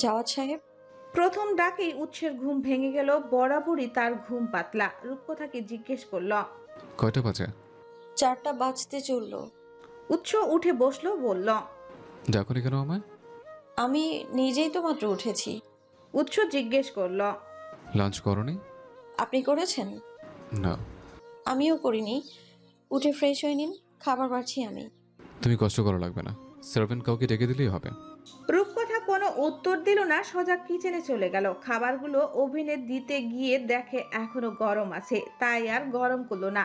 Javad সাহেব। প্রথম ডাকেই উৎসের ঘুম ভেঙে গেল। বরাবরই তার ঘুম পাতলা। রূপকথাকে জিজ্ঞেস করল। কয়টা বাজে? 4টা বাজতে চললো। উৎস উঠে বসলো, বলল। ডাকনি কেন আমায়? আমি নিজেই তো মাত্র উঠেছি। উৎস জিজ্ঞেস করল। লাঞ্চ করনি? আপনি করেছেন? না। আমিও করিনি। উঠে ফ্রেশ হয়ে নিন, খাবার বাড়ছি আমি। তুমি কষ্ট করা লাগবে না, সার্ভেন্ট কাউকে ডেকে দিলেই হবে। রূপকথা কোনো উত্তর দিল না, সোজা কিচেনে চলে গেল। খাবারগুলো ওভেনে দিতে গিয়ে দেখে এখনো গরম আছে, তাই আর গরম করলো না,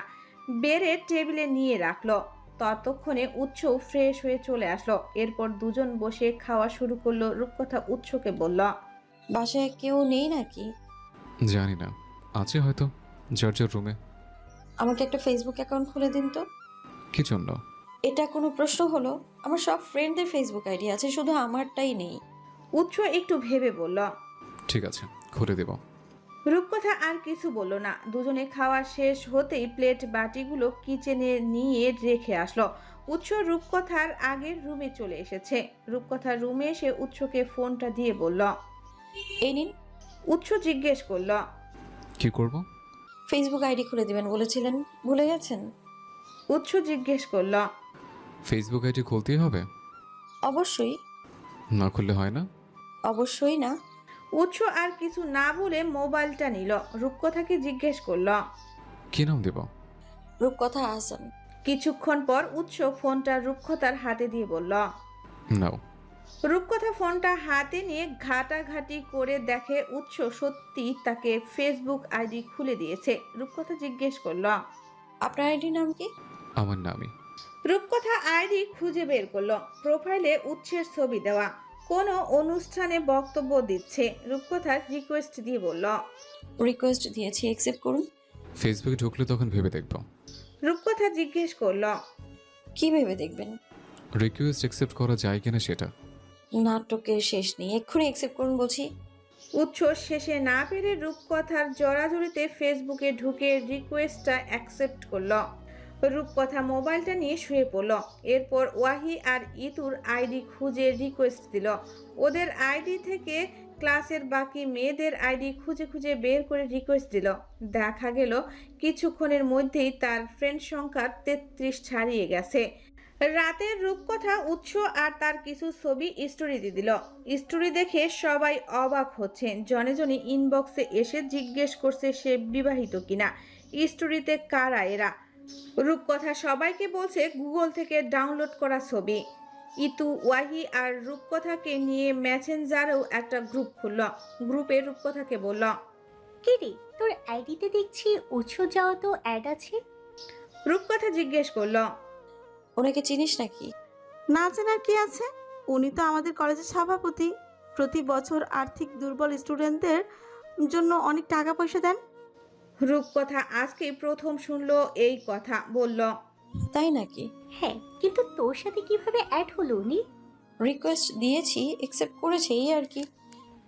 বেড়ে টেবিলে নিয়ে রাখলো। ততক্ষণে উৎস ফ্রেশ হয়ে চলে আসলো। এরপর দুজন বসে খাওয়া শুরু করলো। রূপকথা উৎসকে বলল। বাসায় কেউ নেই নাকি? জানি না, আছে হয়তো জর্জের রুমে। আমাকে একটা ফেসবুক অ্যাকাউন্ট খুলে দিন তো। কি জন্য? এটা কোনো প্রশ্ন হলো? আমার সব ফ্রেন্ডদের ফেসবুক আইডি আছে, শুধু আমারটাই নেই। উৎস একটু ভেবে বলল। ঠিক আছে, খুলে দেব। রূপকথা আর কিছু বলল না। দুজনে খাওয়া শেষ হতেই প্লেট বাটিগুলো কিচেনে নিয়ে রেখে আসলো। উৎস রূপকথার আগের রুমে চলে এসেছে। রূপকথার রুমে এসে উৎসকে ফোনটা দিয়ে বলল। এই নিন। উৎস জিজ্ঞেস করল। কি করব? ফেসবুক আইডি খুলে দিবেন বলেছিলেন, ভুলে গেছেন? উৎস জিজ্ঞেস করল। ফেসবুক আইডি খুলতেই হবে? অবশ্যই। না খুললে হয় না? অবশ্যই না। উৎস আর কিছু না বলে মোবাইলটা নিল। রূপকথাকে জিজ্ঞেস করল। কি নাম দেব? রূপকথা আহসান। কিছুক্ষণ পর উৎস ফোনটা রূপকথার হাতে দিয়ে বলল। নাও। রূপকথা ফোনটা হাতে নিয়ে ঘাটাঘাটি করে দেখে উৎস সত্যি তাকে ফেসবুক আইডি খুলে দিয়েছে। রূপকথা জিজ্ঞেস করল। আপনার আইডির নাম কি? আমার নামই। রূপকথা আইডি খুঁজে বের করলো। প্রোফাইলে উৎসের ছবি দেওয়া, কোনো অনুষ্ঠানে বক্তব্য দিচ্ছে। রূপকথার রিকোয়েস্ট দিয়ে বলল। রিকোয়েস্ট দিয়েছি, অ্যাকসেপ্ট করুন। ফেসবুকে ঢুকলে তখন ভেবে দেখব। রূপকথা জিজ্ঞেস করল। কি ভেবে দেখবেন? রিকোয়েস্ট অ্যাকসেপ্ট করা যায় কিনা সেটা। নাটকের শেষ নেই, এক্ষুনি অ্যাকসেপ্ট করুন বলছি। উৎস শেষে না পেরে রূপকথার জড়াজড়িতে ফেসবুকে ঢুকে রিকোয়েস্টটা অ্যাকসেপ্ট করলো। রূপকথা মোবাইলটা নিয়ে শুয়ে পড়ল। এরপর ওয়াহি আর ইতুর আইডি খুঁজে রিকোয়েস্ট দিল। ওদের আইডি থেকে ক্লাসের বাকি মেয়েদের আইডি খুঁজে খুঁজে বের করে রিকোয়েস্ট দিল। দেখা গেল কিছুক্ষণের মধ্যেই তার ফ্রেন্ড সংখ্যা 33 ছাড়িয়ে গেছে। রাতের রূপকথা উৎস আর তার কিছু ছবি স্টোরিতে দিল। স্টোরি দেখে সবাই অবাক হচ্ছে। জনে জনে ইনবক্সে এসে জিজ্ঞেস করছে সে বিবাহিত কিনা, স্টোরিতে কারা এরা। রূপকথা সবাইকে বলছে গুগল থেকে ডাউনলোড করা ছবি। ইতু, ওয়াহি আর রূপকথাকে নিয়ে মেসেঞ্জারেও একটা গ্রুপ খুলল। গ্রুপে রূপকথাকে বলল। কিরে, তোর আইডিতে দেখছি উৎস যাওয়া তো অ্যাড আছে। রূপকথা জিজ্ঞেস করল। ওনাকে চিনিস নাকি? না চেনার কি আছে, উনি তো আমাদের কলেজের সভাপতি। প্রতি বছর আর্থিক দুর্বল স্টুডেন্টদের জন্য অনেক টাকা পয়সা দেন। রূপকথা আজকে প্রথম শুনলো এই কথা, বলল। তাই নাকি? হ্যাঁ, কিন্তু তোর সাথে কিভাবে অ্যাড হলো উনি? রিকোয়েস্ট দিয়েছি, অ্যাকসেপ্ট করেছে, এই আর কি।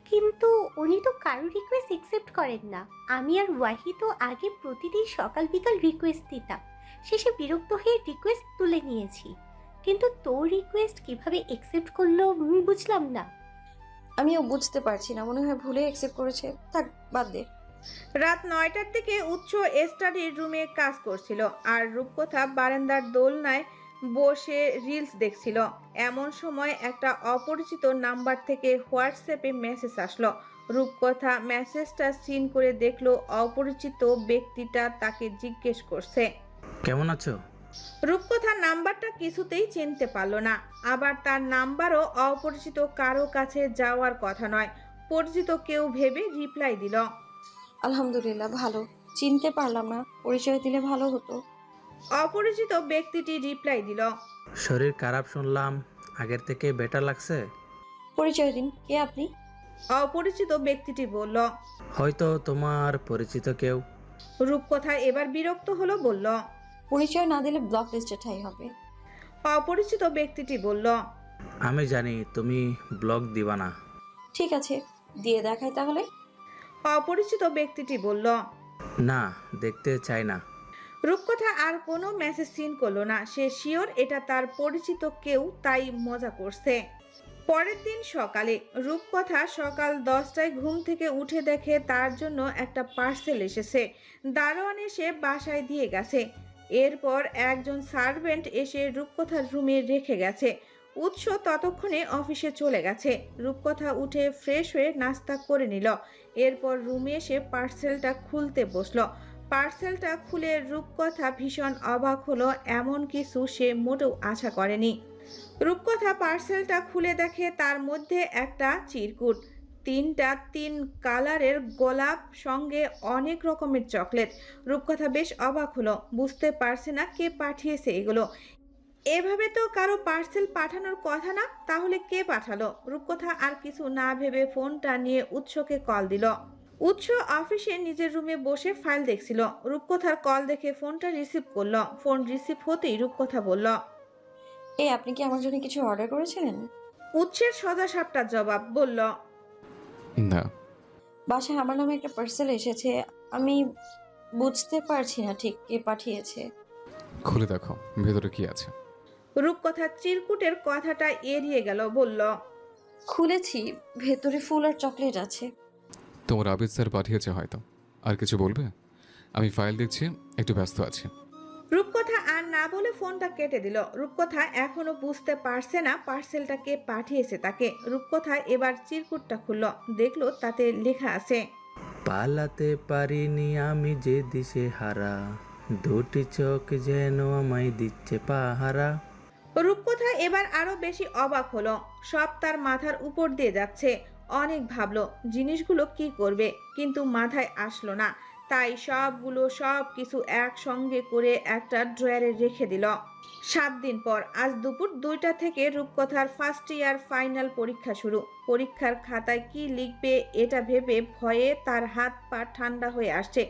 কিন্তু উনি তো কারো রিকোয়েস্ট অ্যাকসেপ্ট করেন না। আমি আর ওয়াহি তো আগে প্রতিদিন সকাল বিকাল রিকোয়েস্ট দিতাম, শেষে বিরক্ত হয়ে রিকোয়েস্ট তুলে নিয়েছি। কিন্তু তোর রিকোয়েস্ট কিভাবে অ্যাকসেপ্ট করলো বুঝলাম না। আমিও বুঝতে পারছি না, মনে হয় ভুলে অ্যাকসেপ্ট করেছে। থাক, বাদ দে। রাত 9টার দিকে উৎস স্টাডির রুমে কাজ করছিল আর রূপকথা বারান্দার দোলনায় বসে রিলস দেখছিল। এমন সময় একটা অপরিচিত নাম্বার থেকে হোয়াটসঅ্যাপে মেসেজ আসলো। রূপকথা মেসেজটা সিন করে দেখলো অপরিচিত ব্যক্তিটা তাকে জিজ্ঞেস করছে। কেমন আছো? রূপকথা নাম্বারটা কিছুতেই চিনতে পারলো না। আবার তার নাম্বারও অপরিচিত কারো কাছে যাওয়ার কথা নয়, পরিচিত কেউ ভেবে রিপ্লাই দিল। আলহামদুলিল্লাহ ভালো। চিনতে পারলাম না, পরিচয় দিলে ভালো হতো। অপরিচিত ব্যক্তিটি রিপ্লাই দিল। শরীর খারাপ শুনলাম, আগের থেকে বেটার লাগছে? পরিচয় দিন, কে আপনি? অপরিচিত ব্যক্তিটি বলল। হয়তো তোমার পরিচিত কেউ। রূপকথা এবার বিরক্ত হলো, বলল। পরিচয় না দিলে ব্লক লিস্টে ঠাই হবে। অপরিচিত ব্যক্তিটি বলল। আমি জানি তুমি ব্লগ দিবা না। ঠিক আছে, দিয়ে দেখাই তাহলে। অপরিচিত ব্যক্তিটি বলল। না, দেখতে চাই না। রূপকথা আর কোনো মেসেজ সিন করলো না। সে শিওর এটা তার পরিচিত কেউ, তাই মজা করছে। পরের দিন সকালে রূপকথা সকাল 10টায় ঘুম থেকে উঠে দেখে তার জন্য একটা পার্সেল এসেছে। দারোয়ান এসে বাসায় দিয়ে গেছে। এরপর একজন সার্ভেন্ট এসে রূপকথার রুমে রেখে গেছে। উৎস ততক্ষণে অফিসে চলে গেছে। রূপকথা উঠে ফ্রেশ হয়ে নাস্তা করে নিল। এরপর রুমে এসে পার্সেলটা খুলতে বসলো। পার্সেলটা খুলে রূপকথা ভীষণ অবাক হলো, এমন কিছু সে মোটেও আশা করেনি। রূপকথা পার্সেলটা খুলে দেখে তার মধ্যে একটা চিরকুট, 3 কালারের গোলাপ, সঙ্গে অনেক রকমের চকলেট। রূপকথা বেশ অবাক হলো, বুঝতে পারছে না কে পাঠিয়েছে এগুলো। এভাবে তো কারো পার্সেল পাঠানোর কথা না, তাহলে কে পাঠালো? রূপকথা আর কিছু না ভেবে ফোনটা নিয়ে উৎসকে কল দিল। উৎস অফিসে নিজের রুমে বসে ফাইল দেখছিল। রূপকথার কল দেখে ফোনটা রিসিভ করলো। ফোন রিসিভ হতেই রূপকথা বলল, আপনি কি আমার জন্য কিছু অর্ডার করেছিলেন? উৎসের সোজা সাপটা জবাব, বলল, না। বাসায় আমার নামে একটা পার্সেল এসেছে, আমি বুঝতে পারছি না ঠিক কে পাঠিয়েছে। খুলে দেখো ভেতরে কি আছে। রূপকথা চিরকুটের কথাটা এড়িয়ে গেল, বলল, খুলেছি, ভেতরে ফুল আর চকলেট আছে। তোমার আবিদ স্যার পাঠিয়েছে হয়তো। আর কিছু বলবে? আমি ফাইল দেখছি, একটু ব্যস্ত আছি। রূপকথা আর না বলে ফোনটা কেটে দিল। রূপকথা এখনো বুঝতে পারছে না পার্সেলটা কে পাঠিয়েছে তাকে। রূপকথা এবার চিরকুটটা খুলল, দেখলো তাতে লেখা আছে, পালাতে পারিনি আমি যে দিশে হারা, দুটি চোখ যেন আমায় দিচ্ছে পাহারা। রূপকথা এবার আরো বেশি অবাক হলো। সব তার মাথার উপর দিয়ে যাচ্ছে। অনেক ভাবলো জিনিসগুলো কি করবে, কিন্তু মাথায় আসলো না। তাই সব কিছু একসঙ্গে করে একটা ড্রয়ারে রেখে দিল। 7 দিন পর আজ দুপুর 2টা থেকে রূপকথার ফার্স্ট ইয়ার ফাইনাল পরীক্ষা শুরু। পরীক্ষার খাতায় কি লিখবে এটা ভেবে ভয়ে তার হাত পা ঠান্ডা হয়ে আসছে।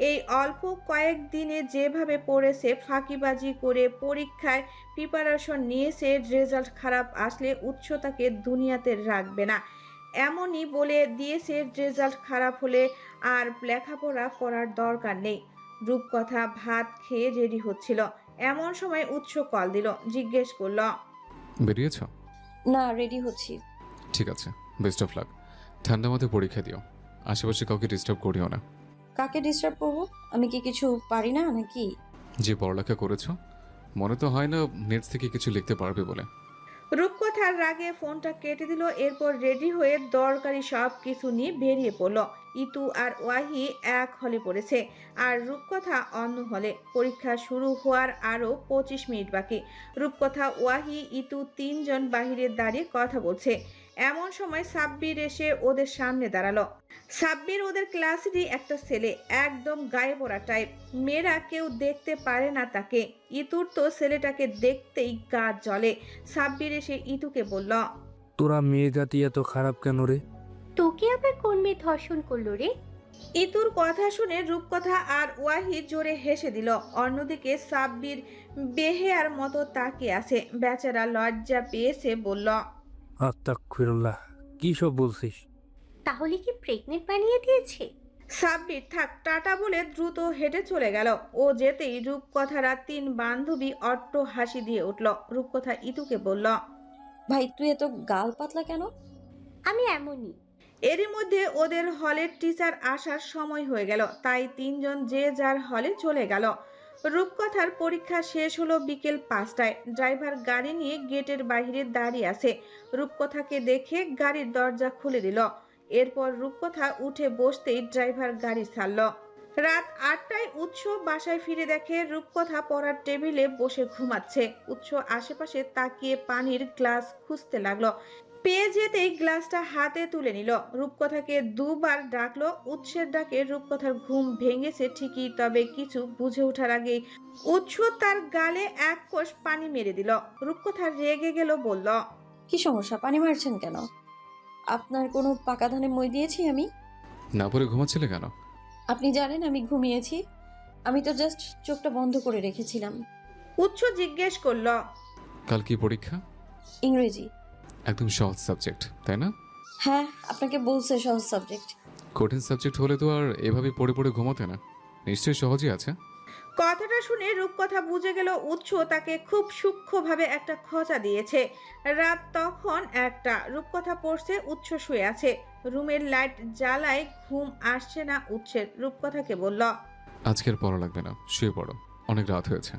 এই অল্প কয়েকদিনে যেভাবে পড়েছে, ফাঁকিবাজি করে পরীক্ষায় প্রিপারেশন নিয়েছে, রেজাল্ট খারাপ আসলে উৎস তাকে দুনিয়াতে রাখবে না এমনই বলে দিয়েছে। রেজাল্ট খারাপ হলে আর লেখাপড়া করার দরকার নেই। রূপকথা ভাত খেয়ে রেডি হচ্ছিল, এমন সময় উৎস কল দিল, জিজ্ঞেস করল, বেরিয়েছ? না, রেডি হচ্ছি। ঠিক আছে, বেস্ট অফ লাক। ঠান্ডা মাথায় পরীক্ষা দিও, আশেপাশে কাউকে ডিস্টার্ব করিও না। কাকে ডিস্টার্ব করবো? আমি কি কিছু পারি না নাকি? যে পড়ালেখা করেছো, মনে তো হয় না নেট থেকে কিছু লিখতে পারবে বলে। রূপকথার রাগে ফোনটা কেটে দিল। এরপর রেডি হয়ে দরকারি সব কিছু নিয়ে বেরিয়ে পড়ল। ইতু আর ওয়াহি এক হলে পড়েছে, আর রূপকথা অন্য হলে। পরীক্ষা শুরু হওয়ার আরও 25 মিনিট বাকি। রূপকথা, ওয়াহি, ইতু 3 জন বাহিরে দাঁড়িয়ে কথা বলছে। এমন সময় সাব্বির এসে ওদের সামনে দাঁড়ালো। সাব্বির ওদের ক্লাসেরই একটা ছেলে, একদম গায়ে পড়া টাইপ। মেয়েরা কেউ দেখতে পারে না তাকে। ইতুর তো ছেলেটাকে দেখতেই গা জ্বলে। সাব্বির এসে ইতুকে বলল, তোরা মেয়ে জাতি এত খারাপ কেন রে? তোকে আবার কোন মেয়ে ধর্ষণ করলো রে? ইতুর কথা শুনে রূপকথা আর ওয়াহি জোরে হেসে দিল। অন্যদিকে সাব্বির বেহেয়ার মতো তাকিয়ে আছে। বেচারা লজ্জা পেয়েছে, বলল, আস্তাগফিরুল্লাহ, কি সব বলছিস? তাহলে কি প্রেগনেন্ট বানিয়ে দিয়েছে? সাব্বির থাক টাটা বলে দ্রুত হেঁটে চলে গেল। ও যেতেই রূপকথারা 3 বান্ধবী অট্ট হাসি দিয়ে উঠল। রূপকথা ইতুকে বলল, ভাই তুই এত গাল পাতলা কেন? আমি এমনই। এরই মধ্যে ওদের হলের টিচার আসার সময় হয়ে গেল, তাই 3 জন যে যার হলে চলে গেল। রূপকথার পরীক্ষা শেষ হলো বিকেল 5টায়। ড্রাইভার গাড়ি নিয়ে গেটের বাইরে দাঁড়িয়ে আছে। রূপকথাকে দেখে গাড়ির দরজা খুলে দিল। এরপর রূপকথা উঠে বসতেই ড্রাইভার গাড়ি ছাড়ল। রাত 8টায় উৎস বাসায় ফিরে দেখে রূপকথা পড়ার টেবিলে বসে ঘুমাচ্ছে। উৎস আশেপাশে তাকিয়ে পানির গ্লাস খুঁজতে লাগলো। পেয়ে যেতেই গ্লাসটা হাতে তুলে নিল। রূপকথাকে 2 বার ডাকলো। উৎসের ডাকে রূপকথার ঘুম ভেঙেছে ঠিকই, তবে কিছু বুঝে ওঠার আগেই উৎস তার গালে 1 কোষ পানি মেরে দিল। রূপকথা রেগে গেল, বলল, কি সমস্যা? পানি মারছেন কেন? আপনার কোনো পাকা ধানে মই দিয়েছি আমি? না পরে ঘুমাচ্ছিলে কেন? আপনি জানেন আমি ঘুমিয়েছি। আমি তো জাস্ট চোখটা বন্ধ করে রেখেছিলাম। উৎস জিজ্ঞেস করলো, কাল কি পরীক্ষা? ইংরেজি। একদম সহজ সাবজেক্ট, তাই না? হ্যাঁ, আপনাকে বলছে সহজ সাবজেক্ট। কঠিন সাবজেক্ট হলে তো আর এভাবে পড়ে পড়ে ঘুমোতে না। নিশ্চয়ই সহজই আছে। কথাটা শুনে রূপকথা বুঝে গেল উৎস তাকে খুব সূক্ষ্মভাবে একটা খোঁচা দিয়েছে। রাত তখন 1টা। রূপকথা পড়ছে, উৎস শুয়ে আছে। রুমের লাইট জ্বালায় ঘুম আসছে না উৎসের। রূপকথাকে বলল, আজকের পড়া লাগবে না, শুয়ে পড়ো, অনেক রাত হয়েছে।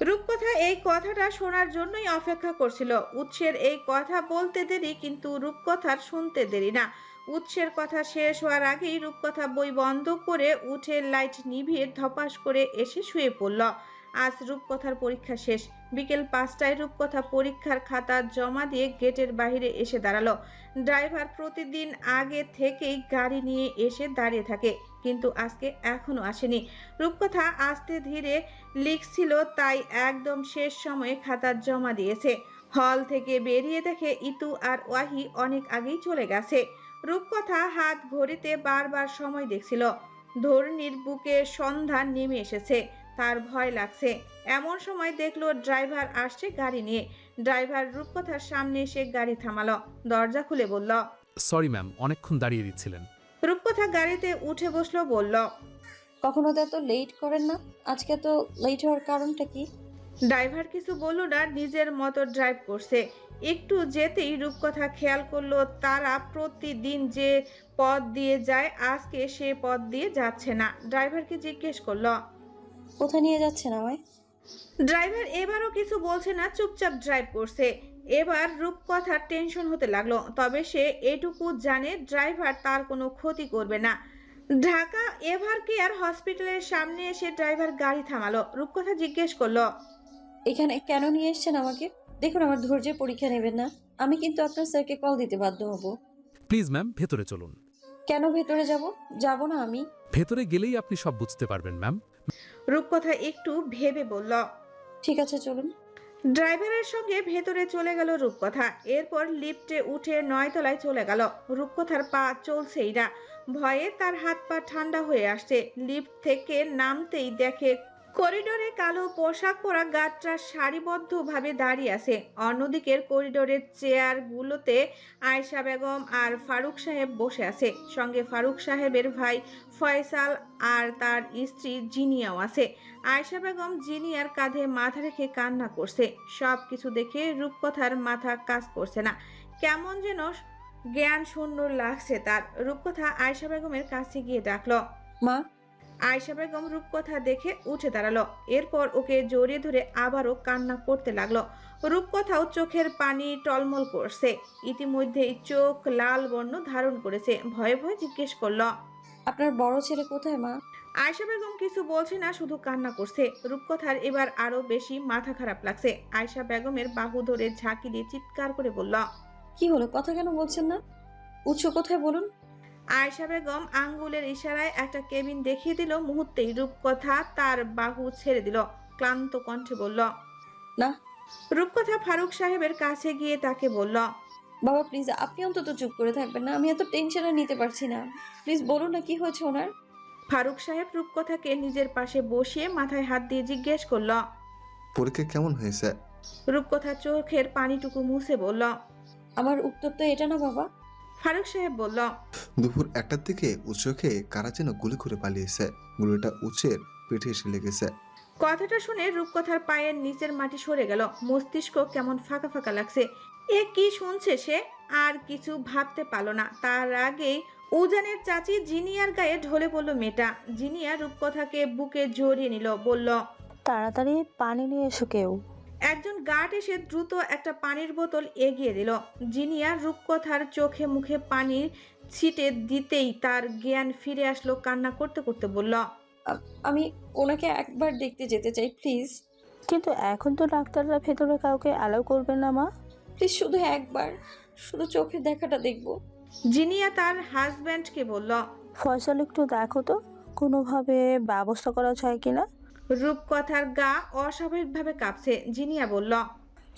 রূপকথা এই কথাটা শোনার জন্যই অপেক্ষা করছিল। উৎসের এই কথা বলতে দেরি, কিন্তু রূপকথার শুনতে দেরি না। উৎসের কথা শেষ হওয়ার আগেই রূপকথা বই বন্ধ করে উঠে লাইট নিভিয়ে ধপাস করে এসে শুয়ে পড়ল। আজ রূপকথার পরীক্ষা শেষ। বিকেল 5টায় রূপকথা পরীক্ষার খাতা জমা দিয়ে গেটের বাইরে এসে দাঁড়ালো। ড্রাইভার প্রতিদিন আগে থেকেই গাড়ি নিয়ে এসে দাঁড়িয়ে থাকে, কিন্তু আজকে এখনো আসেনি। রূপকথা আস্তে ধীরে লিখছিল, তাই একদম শেষ সময়ে খাতা জমা দিয়েছে। হল থেকে বেরিয়ে দেখে ইতু আর ওয়াহি অনেক আগেই চলে গেছে। রূপকথা হাত ঘড়িতে বারবার সময় দেখছিল। ধর্ণীর বুকে সন্ধ্যা নেমে এসেছে, তার ভয় লাগছে। এমন সময় দেখলো ড্রাইভার আসছে গাড়ি নিয়ে। ড্রাইভার রূপকথার সামনে এসে গাড়ি থামালো, দরজা খুলে বলল, সরি ম্যাম, অনেকক্ষণ দাঁড়িয়ে দিচ্ছিলেন। রূপকথা গাড়িতে উঠে বসলো, বলল, কখনো তো এত লেট করেন না, আজকে তো লেট হওয়ার কারণটা কি? ড্রাইভার কিছু বলল না, নিজের মতো ড্রাইভ করছে। একটু যেতেই রূপকথা খেয়াল করলো তারা প্রতিদিন যে পথ দিয়ে যায় আজকে সে পথ দিয়ে যাচ্ছে না। ড্রাইভারকে জিজ্ঞেস করলো, কোথায় নিয়ে যাচ্ছেন আমায়? ড্রাইভার এবারও কিছু বলছে না, চুপচাপ ড্রাইভ করছে। এবার রূপকথার টেনশন হতে লাগলো, তবে সে এটুকু জানে ড্রাইভার তার কোনো ক্ষতি করবে না। ঢাকা এভার কেয়ার হসপিটালের সামনে এসে ড্রাইভার গাড়ি থামালো। রূপকথা জিজ্ঞেস করলো, এখানে কেন নিয়ে এসেছেন আমাকে? দেখুন, আমার ধৈর্যের পরীক্ষা নেবেন না, আমি কিন্তু আপনার স্যারকে কল দিতে বাধ্য হব। প্লিজ ম্যাম, ভেতরে চলুন। কেন ভেতরে যাব না আমি? ভেতরে গেলেই আপনি সব বুঝতে পারবেন ম্যাম। রূপকথা একটু ভেবে বলল, ঠিক আছে চলুন। ড্রাইভারের সঙ্গে ভেতরে চলে গেল রূপকথা। এরপর লিফটে উঠে 9 তলায় চলে গেল। রূপকথার পা চলছেই না, ভয়ে তার হাত পা ঠান্ডা হয়ে আসছে। লিফট থেকে নামতেই দেখে করিডোরে কালো পোশাক পরা গার্ডরা সারিবদ্ধভাবে দাঁড়িয়ে আছে। অন্যদিকের করিডোরের চেয়ারগুলোতে আয়েশা বেগম আর ফারুক সাহেব বসে আছে। সঙ্গে ফারুক সাহেবের ভাই ফয়সাল আর তার স্ত্রী জিনিয়াও আছে। আয়েশা বেগম জিনিয়ার কাঁধে মাথা রেখে কান্না করছে। সব কিছু দেখে রূপকথার মাথা কাজ করছে না, কেমন যেন জ্ঞান শূন্য লাগছে তার। রূপকথা আয়েশা বেগমের কাছে গিয়ে ডাকলো, মা। আয়েশা বেগম রূপকথা দেখে উঠে দাঁড়ালো। এরপর ওকে জড়িয়ে ধরে আবারও কান্না করতে লাগলো। রূপকথাও চোখের পানি টলমল করছে, ইতিমধ্যেই চোখ লাল বর্ণ ধারণ করেছে। ভয়ে ভয়ে জিজ্ঞেস করলো, আপনার বড় ছেলে কোথায় মা? আয়েশা বেগম কিছু বলছে না, শুধু কান্না করছে। রূপকথার এবার আরো বেশি মাথা খারাপ লাগছে। আয়েশা বেগমের বাহু ধরে ঝাঁকি দিয়ে চিৎকার করে বলল, কি হলো, কথা কেন বলছেন না? উৎস কোথায় বলুন। আয়েশা বেগম আঙ্গুলের ইশারায় একটা কেবিন দেখিয়ে দিল। মুহূর্তেই রূপকথা তার বাহু ছেড়ে দিল, ক্লান্ত কণ্ঠে বলল, না। রূপকথা ফারুক সাহেবের কাছে গিয়ে তাকে বলল, বাবা প্লিজ, আপনি অন্তত চুপ করে থাকবেন না, আমি এত টেনশন আর নিতে পারছি না। প্লিজ বলুন না কি হয়েছে ওনার। ফারুক সাহেব রূপকথাকে নিজের পাশে বসিয়ে মাথায় হাত দিয়ে জিজ্ঞেস করল। পরীক্ষা কেমন হয়েছে? রূপকথা চোখের পানিটুকু মুছে বলল, আমার উত্তর তো এটা না বাবা। ফারুক সাহেব বলল, দুপুর 1টার দিকে উৎসকে কারা যেন গুলি করে পালিয়েছে। গুলিটা উৎসের পেটে এসে লেগেছে। কথাটা শুনে রূপকথার পায়ের নিচের মাটি সরে গেল। মস্তিষ্ক কেমন ফাঁকা ফাঁকা লাগছে। এ কি শুনছে সে? আর কিছু ভাবতে পারল না। তার আগেই উজানের চাচি জিনিয়ার গায়ে ঢলে পড়ল মেয়েটা। জিনিয়া রূপকথাকে বুকে জড়িয়ে নিল, বলল, তাড়াতাড়ি পানি নিয়ে এসো কেউ। একজন গার্ড এসে দ্রুত একটা পানির বোতল এগিয়ে দিল। জিনিয়া রূপকথার চোখে মুখে পানির ছিটে দিতেই তার জ্ঞান ফিরে আসলো। কান্না করতে করতে বলল, আমি ওনাকে একবার দেখতে যেতে চাই প্লিজ। কিন্তু এখন তো ডাক্তাররা ভেতরে কাউকে অ্যালাউ করবে না মা। প্লিজ শুধু একবার, শুধু চোখের দেখাটা দেখবো। জিনিয়া তার হাজব্যান্ডকে বলল, ফয়সাল একটু দেখো তো কোনোভাবে ব্যবস্থা করা যায় কিনা। রূপকথার গা অস্বাভাবিকভাবে কাঁপছে। জিনিয়া বলল,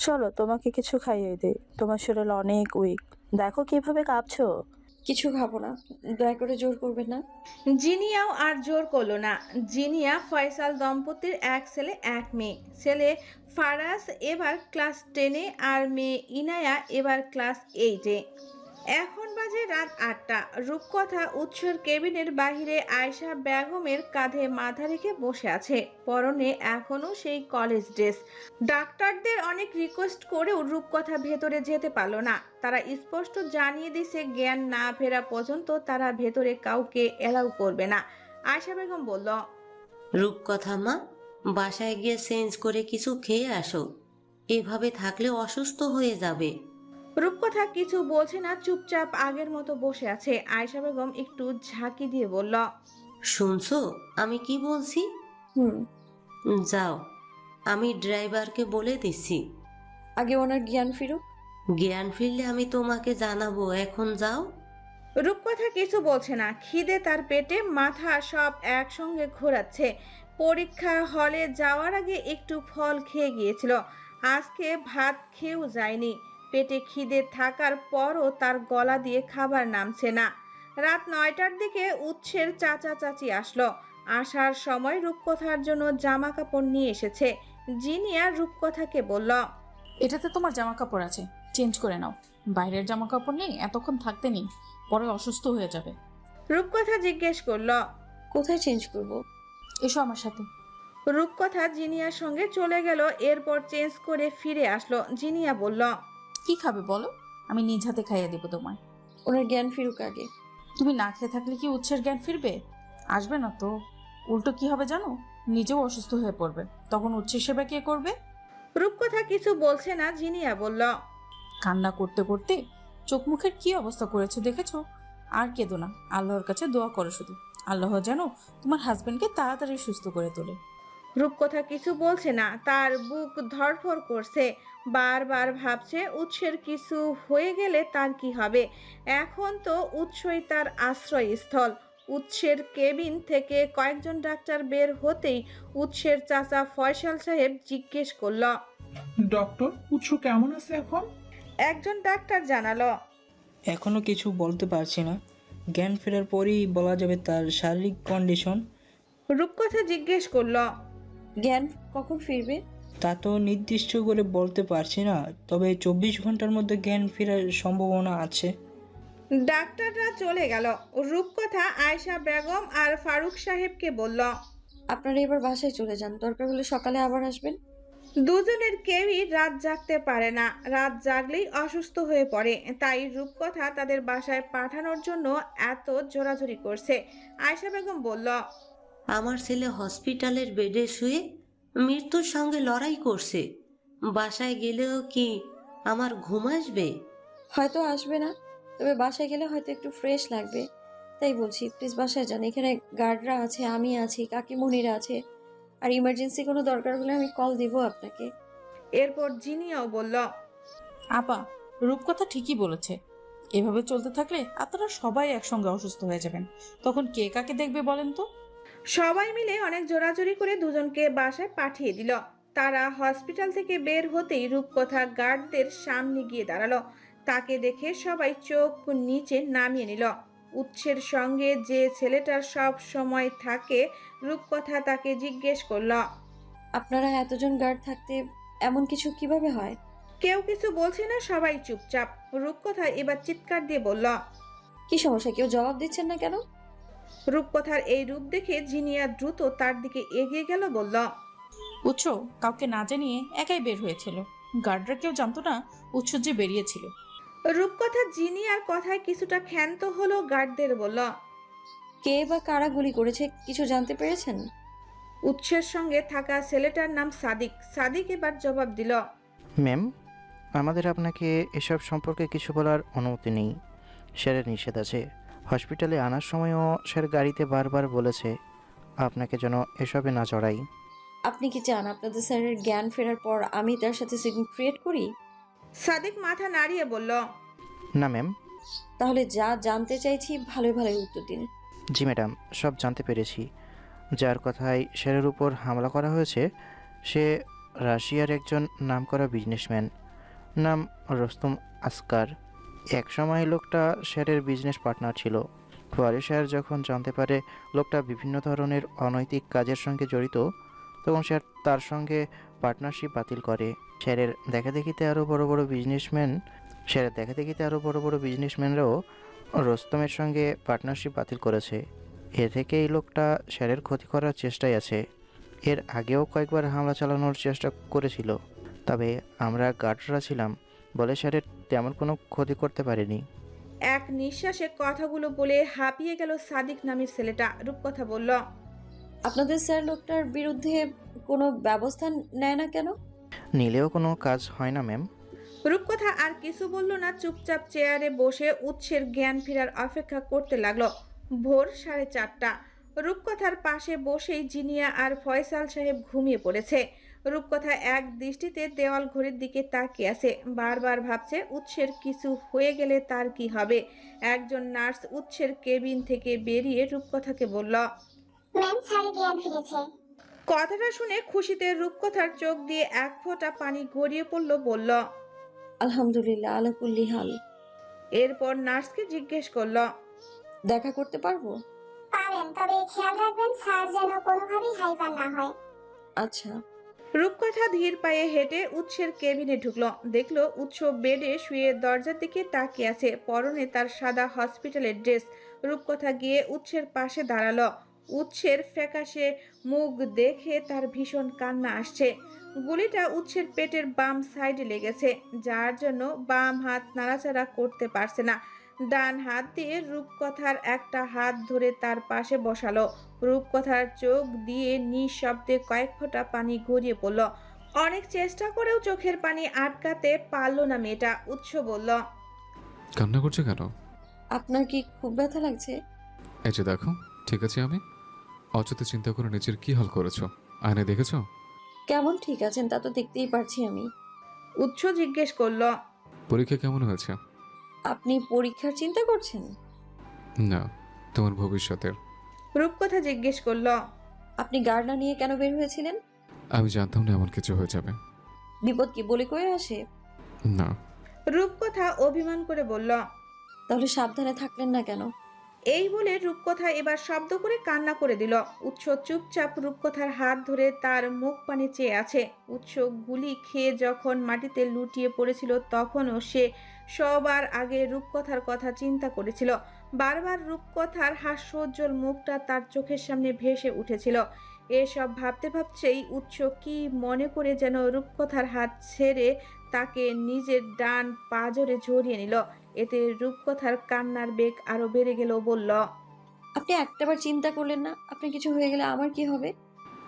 চলো তোমাকে কিছু খাইয়ে দিই, তোমার শরীর অনেক উইক, দেখো কিভাবে কাঁপছো। কিছু খাবো না, দয়া করে জোর করবেন না। জিনিয়াও আর জোর করলো না। জিনিয়া ফয়সাল দম্পতির এক ছেলে এক মেয়ে। ছেলে ফারাজ এবার ক্লাস 10-এ আর মেয়ে ইনায়া এবার ক্লাস 8-এ। এখন বাজে রাত 8টা। রূপকথা উৎসের কেবিনের বাহিরে আয়েশা বেগমের কাঁধে মাথা রেখে বসে আছে। পরনে এখনো সেই কলেজ ড্রেস। ডাক্তারদের অনেক রিকোয়েস্ট করেও রূপকথা ভেতরে যেতে পারল না। তারা স্পষ্ট জানিয়ে দিছে জ্ঞান না ফেরা পর্যন্ত তারা ভেতরে কাউকে এলাও করবে না। আয়েশা বেগম বলল, রূপকথা মা, বাসায় গিয়ে চেঞ্জ করে কিছু খেয়ে আসো, এভাবে থাকলে অসুস্থ হয়ে যাবে। রূপকথা কিছু বলছে না, চুপচাপ আগের মতো বসে আছে। আয়েশা বেগম একটু ঝাঁকি দিয়ে বলল, শুনছো আমি কি বলছি? হুম। যাও, আমি ড্রাইভারকে বলে দিচ্ছি। আগে ওনার জ্ঞান ফিরুক। জ্ঞান ফিরলে আমি তোমাকে জানাবো, এখন যাও। রূপকথা কিছু বলছে না। খিদে তার পেটে, মাথা সব একসঙ্গে ঘোরাচ্ছে। পরীক্ষার হলে যাওয়ার আগে একটু ফল খেয়ে গিয়েছিল, আজকে ভাত খেয়েও যায়নি। পেটে খিদে থাকার পরও তার গলা দিয়ে খাবার নামছে না। রাত 9টার দিকে উৎসের চাচা চাচি আসলো। আসার সময় রূপকথার জন্য জামা কাপড় নিয়ে এসেছে। জিনিয়া রূপকথাকে বলল, এটাতে তোমার জামা কাপড় আছে, চেঞ্জ করে নাও। বাইরের জামা কাপড় নেই, এতক্ষণ থাকতে নেই, পরে অসুস্থ হয়ে যাবে। রূপকথা জিজ্ঞেস করলো, কোথায় চেঞ্জ করব? এসো আমার সাথে। রূপকথা জিনিয়ার সঙ্গে চলে গেল। এরপর চেঞ্জ করে ফিরে আসলো। জিনিয়া বলল, কি খাবে বলো, আমি নিজ হাতে খাইয়ে দেবো তোমায়। ওনার জ্ঞান ফিরুক আগে। তুমি না খেয়ে থাকলে কি উৎসের জ্ঞান ফিরবে? আসবে না তো। উল্টো কি হবে জানো, নিজেও অসুস্থ হয়ে পড়বে, তখন উৎসের সেবা কে করবে? রূপকথা কিছু বলছে না। জিনিয়া বলল, কান্না করতে করতে চোখ মুখের কি অবস্থা করেছো দেখেছো? আর কেঁদো না, আল্লাহর কাছে দোয়া করো শুধু, আল্লাহ যেন তোমার হাজবেন্ডকে তাড়াতাড়ি সুস্থ করে তোলে। রূপকথা কিছু বলছে না। তার বুক ধড়ফড় করছে। বারবার ভাবছে উৎসের কিছু হয়ে গেলে তার কি হবে। এখন তো উৎসই তার আশ্রয়স্থল। উৎসের কেবিন থেকে কয়েকজন ডাক্তার বের হতেই উৎসের চাচা ফয়সাল সাহেব জিজ্ঞেস করল, ডক্টর, উৎস কেমন আছে এখন? একজন ডাক্তার জানালো, এখনো কিছু বলতে পারছি না, জ্ঞান ফেরার পরেই বলা যাবে তার শারীরিক কন্ডিশন। রূপকথা জিজ্ঞেস করল, জ্ঞান কখন ফিরবে? তা তো নির্দিষ্ট করে বলতে পারছি না, তবে 24 ঘন্টার মধ্যে জ্ঞান ফেরার সম্ভাবনা আছে। ডাক্তাররা চলে গেল। রূপকথা আয়েশা বেগম আর ফারুক সাহেবকে বলল, আপনারা এবার বাসায় চলে যান, দরকার হলে সকালে আবার আসবেন। দুজনের কেউই রাত জাগতে পারে না। রাত জাগলেই অসুস্থ হয়ে পড়ে। তাই রূপকথা তাদের বাসায় পাঠানোর জন্য এত জোরাজুরি করছে। আয়েশা বেগম বলল, আমার ছেলে হসপিটালের বেডে শুয়ে মৃত্যুর সঙ্গে লড়াই করছে, বাসায় গেলেও কি আমার ঘুম আসবে? হয়তো আসবে না, তবে বাসায় গেলে হয়তো একটু ফ্রেশ লাগবে। তাই বলছি, প্লিজ বাসায় যান। এখানে গার্ডরা আছে, আমি আছি, কাকিমুনিরা আছে, আর ইমার্জেন্সি কোনো দরকার হলে আমি কল দিব আপনাকে। এরপর জিনিয়াও বলল, আপা, রূপকথা ঠিকই বলেছে, এভাবে চলতে থাকলে আপনারা সবাই একসঙ্গে অসুস্থ হয়ে যাবেন, তখন কে কাকে দেখবে বলেন তো? সবাই মিলে অনেক জোরাজুরি করে দুজনকে বাসায় পাঠিয়ে দিল। তারা হসপিটাল থেকে বের হতেই রূপকথা গার্ডদের সামনে গিয়ে দাঁড়ালো। তাকে দেখে সবাই চোখ নিচে নামিয়ে নিল। উৎসের সঙ্গে যে ছেলেটার সব সময় থাকে, রূপকথা তাকে জিজ্ঞেস করল, আপনারা এতজন গার্ড থাকতে এমন কিছু কিভাবে হয়? কেউ কিছু বলছে না, সবাই চুপচাপ। রূপকথা এবার চিৎকার দিয়ে বলল, কি সমস্যা, কেউ জবাব দিচ্ছেন না কেন? রূপকথার এই রূপ দেখে জিনিয়া দ্রুত তার দিকে এগিয়ে গেল, বলল, উৎস কাউকে না জানিয়ে একাই বের হয়েছিল, গার্ডরা কেউ জানতো না উৎস যে বেরিয়েছিল। রূপকথা জিনিয়ার কথায় কিছুটা ক্ষান্ত হলো। গার্ডদের বলল, কে বা কারা গুলি করেছে কিছু জানতে পেরেছেন? উৎসের সঙ্গে থাকা ছেলেটার নাম সাদিক। সাদিক এবার জবাব দিল, ম্যাম, আমাদের আপনাকে এসব সম্পর্কে কিছু বলার অনুমতি নেই, স্যারের নিষেধ আছে। হসপিটালে আনার সময়ও স্যার গাড়িতে বারবার বলেছে আপনাকে যেন এসবে না জড়াই। আপনি কি চান আপনাদের স্যারের জ্ঞান ফেরার পর আমি তার সাথে সিন ক্রিয়েট করি? সাদিক মাথা নাড়িয়ে বলল, না ম্যাম। তাহলে যা জানতে চাইছি ভালোই ভালোই উত্তর দিন। জি ম্যাডাম, সব জানতে পেরেছি। যার কথায় স্যারের উপর হামলা করা হয়েছে সে রাশিয়ার একজন নামকরা বিজনেসম্যান, নাম রুস্তম আসকার। একসময় লোকটা স্যারের বিজনেস পার্টনার ছিল। পরে স্যার যখন জানতে পারে লোকটা বিভিন্ন ধরনের অনৈতিক কাজের সঙ্গে জড়িত, তখন স্যার তার সঙ্গে পার্টনারশিপ বাতিল করে। স্যারের দেখাদেখিতে আরও বড় বড় বিজনেসম্যানরাও রোস্তমের সঙ্গে পার্টনারশিপ বাতিল করেছে। এ থেকে এই লোকটা স্যারের ক্ষতি করার চেষ্টায় আছে। এর আগেও কয়েকবার হামলা চালানোর চেষ্টা করেছিল, তবে আমরা গার্ডরা ছিলাম বলে স্যারের তেমন কোনো ক্ষতি করতে পারেনি। এক নিঃশ্বাসে কথাগুলো বলে হাঁপিয়ে গেল সাদিক নামের ছেলেটা। রূপকথা বলল, আপনাদের স্যার লোকটার বিরুদ্ধে কোনো ব্যবস্থা নেয় না কেন? নিলেও কোনো কাজ হয় না ম্যাম। রূপকথা আর কিছু বলল না, চুপচাপ চেয়ারে বসে উৎসের জ্ঞান ফেরার অপেক্ষা করতে লাগলো। ভোর 4:30। রূপকথার পাশে বসেই জিনিয়া আর ফয়সাল সাহেব ঘুমিয়ে পড়েছে। রূপকথা এক দৃষ্টিতে দেওয়াল ঘড়ির দিকে তাকিয়ে আছে, বারবার ভাবছে উৎসের কিছু হয়ে গেলে তার কি হবে। একজন নার্স উৎসের কেবিন থেকে বেরিয়ে রূপকথাকে বলল, ম্যাম স্যার জ্ঞান ফিরেছে। কথাটা শুনে খুশিতে রূপকথার চোখ দিয়ে এক ফোঁটা পানি গড়িয়ে পড়ল। বলল, আলহামদুলিল্লাহ আলা কুল্লি হাল। এরপর নার্সকে জিজ্ঞেস করল, দেখা করতে পারবো? পারেন, তবে খেয়াল রাখবেন স্যার যেন কোনোভাবেই হাইপার না হয়। আচ্ছা। রূপকথা ধীর পায়ে হেঁটে উৎসের কেবিনে ঢুকলো। দেখলো উৎস বেডে শুয়ে দরজার দিকে তাকিয়ে আছে, পরনে তার সাদা হসপিটালের ড্রেস। রূপকথা গিয়ে উৎসের পাশে দাঁড়ালো। উৎসের ফ্যাকাশে মুখ দেখে তার ভীষণ কান্না আসছে। গুলিটা উৎসের পেটের বাম সাইডে লেগেছে, যার জন্য বাম হাত নাড়াচাড়া করতে পারছে না। ডান হাত দিয়ে রূপকথার একটা হাত ধরে তার পাশে বসালো। রূপকথার চোখ দিয়ে নিঃশব্দে কয়েক ফোঁটা পানি গড়িয়ে পড়ল। অনেক চেষ্টা করেও চোখের পানি আটকাতে পারল না মেয়েটা। উৎস বলল, কান্না করছো কেন? আপনার কি খুব ব্যথা লাগছে? এই যে দেখো, ঠিক আছে আমি। অযথা চিন্তা করে নিজের কি হাল করেছো, আয়নায় দেখেছো? কেমন ঠিক আছেন তা তো দেখতেই পারছি আমি। উৎস জিজ্ঞেস করল, পরীক্ষা কেমন হয়েছে? আপনি পরীক্ষার চিন্তা করছেন? না, তোমার ভবিষ্যতের। রূপকথা জিজ্ঞেস করল, আপনি গার্ডনা নিয়ে কেন বের হয়েছিলেন? আমি জানতাম না এমন কিছু হয়ে যাবে। বিপদ কি বলে কয়ে আসে? না। রূপকথা অভিমান করে বলল, তাহলে সাবধানে থাকলেন না কেন? এই বলে রূপকথা এবার শব্দ করে কান্না করে দিল। উৎস চুপচাপ রূপকথার হাত ধরে তার মুখ পানে চেয়ে আছে। উৎস গুলি খেয়ে যখন মাটিতে লুটিয়ে পড়েছিল তখনও সে সবার আগে রূপকথার কথা চিন্তা করেছিল। বারবার রূপকথার হাস্যোজ্জ্বল মুখটা তার চোখের সামনে ভেসে উঠেছিল। এসব ভাবতে ভাবছেই উৎস কি মনে করে যেন রূপকথার হাত ছেড়ে তাকে নিজের ডান পাঁজরে জড়িয়ে নিল। এতে রূপকথার কান্নার বেগ আরো বেড়ে গেল। বলল, আপনি একটাবার চিন্তা করলেন না আপনি কিছু হয়ে গেলে আমার কি হবে?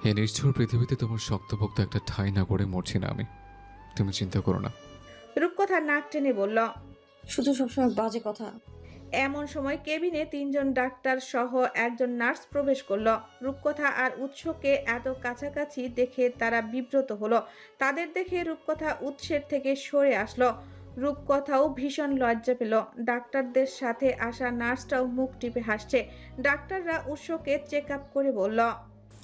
এই নিষ্ঠুর পৃথিবীতে তোমার শক্তপোক্ত একটা ঠাঁই না করে মরছি না আমি, তুমি চিন্তা করো না। রূপকথা নাক টেনে বলল, শুধু সবসময় বাজে কথা। এমন সময় কেবিনে 3 জন ডাক্তার সহ একজন নার্স প্রবেশ করলো। রূপকথা আর উৎসকে এত কাছাকাছি দেখে তারা বিব্রত হলো। তাদের দেখে রূপকথা উৎসের থেকে সরে আসলো। রূপকথাও ভীষণ লজ্জা পেল। ডাক্তারদের সাথে আসা নার্সটাও মুখ টিপে হাসছে। ডাক্তাররা উৎসকে চেক আপ করে বলল,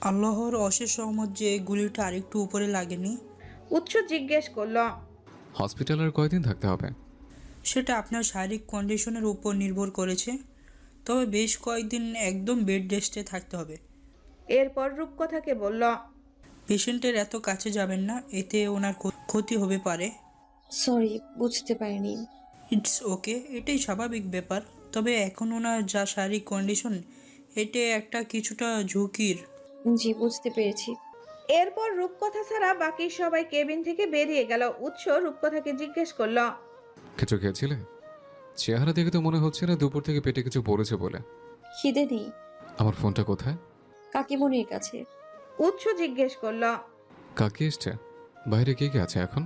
আল্লাহর অশেষ রহমত যে গুলিটা আরেকটু উপরে লাগেনি। উৎস জিজ্ঞেস করলো, হসপিটালের কয়দিন থাকতে হবে? সেটা আপনার শারীরিক কন্ডিশনের উপর নির্ভর করেছে, তবে বেশ কয়েকদিন একদম বেড রেস্টে থাকতে হবে। এরপর রূপকথাকে বলল, পেশেন্টের এত কাছে যাবেন না, এতে ওনার ক্ষতি হতে পারে। সরি, বুঝতে পারিনি। ইটস ওকে, এটাই স্বাভাবিক ব্যাপার। তবে এখন ওনার যা শারীরিক কন্ডিশন, এটা একটা কিছুটা ঝুঁকির। জি, বুঝতে পেরেছি। এরপর রূপকথা ছাড়া বাকি সবাই কেবিন থেকে বেরিয়ে গেল। উৎস রূপকথাকে জিজ্ঞেস করলো, কিছু খেয়েছিলে? চেহারা দেখে তো মনে হচ্ছে না দুপুর থেকে পেটে কিছু পড়েছে বলে। খিদে নেই। আমার ফোনটা কোথায়? কাকিমণির কাছে। উৎস জিজ্ঞেস করলো, কাকি এসছে? বাইরে কে কে আছে এখন?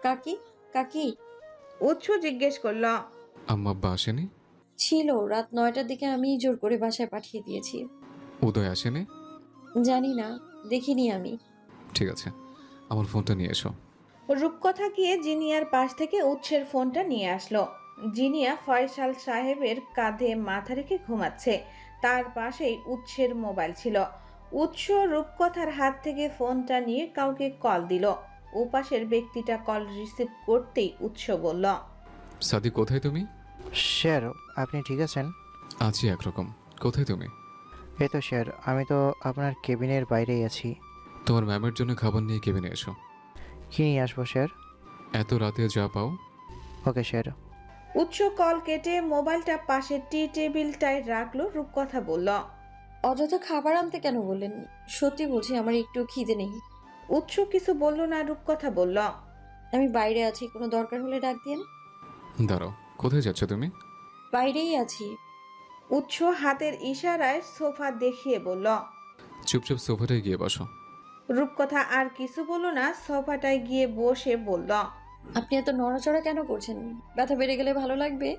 কাকি? কাকি? উৎস জিজ্ঞেস করলো, আম্মা আব্বা আসেনি? ছিল, রাত 9টার দিকে আমি জোর করে বাসায় পাঠিয়ে দিয়েছি। উদয় আসেনি? জানি না, দেখিনি আমি। ঠিক আছে, আমার ফোনটা নিয়ে এসো। রূপকথা গিয়ে জিনিয়ার পাশ থেকে উৎসের ফোনটা নিয়ে আসলো। জিনিয়া ফয়সাল সাহেবের কাঁধে মাথা রেখে ঘুমাচ্ছে। তার পাশেই উৎসের মোবাইল ছিল। উৎস রূপকথার হাত থেকে ফোনটা নিয়ে কাউকে কল দিল। ওপাশের ব্যক্তিটা কল রিসিভ করতেই উৎস বলল, সাদি কোথায় তুমি? স্যার, আপনি ঠিক আছেন? আছি একরকম। কোথায় তুমি? এই তো স্যার, আমি তো আপনার কেবিনের বাইরেই আছি। তোমার ম্যামের জন্য খাবার নিয়ে কেবিনে এসো। কি নিয়ে আসবো স্যার? এত রাতে যা পাও। Okay sir. উৎস কল কেটে মোবাইলটা পাশে টি টেবিলটায় রাখলো। রূপকথা বলল, অযথা খাবার আনতে কেন বললেন? সত্যি বলছি আমার একটু খিদে নেই। উৎস কিছু বলল না। রূপকথা বলল, আমি বাইরে আছি, কোনো দরকার হলে ডাক দিন। দাঁড়াও, কোথায় যাচ্ছ তুমি? বাইরেই আছি। উৎস হাতের ইশারায় সোফা দেখিয়ে বলল। চুপচাপ সোফাটায় গিয়ে বসো। রূপকথা আর কিছু বলল না, সোফাটায় গিয়ে বসে বলল, আপনি এত নড়াচড়া কেন করছেন? ব্যথা বেড়ে গেলে ভালো লাগবে।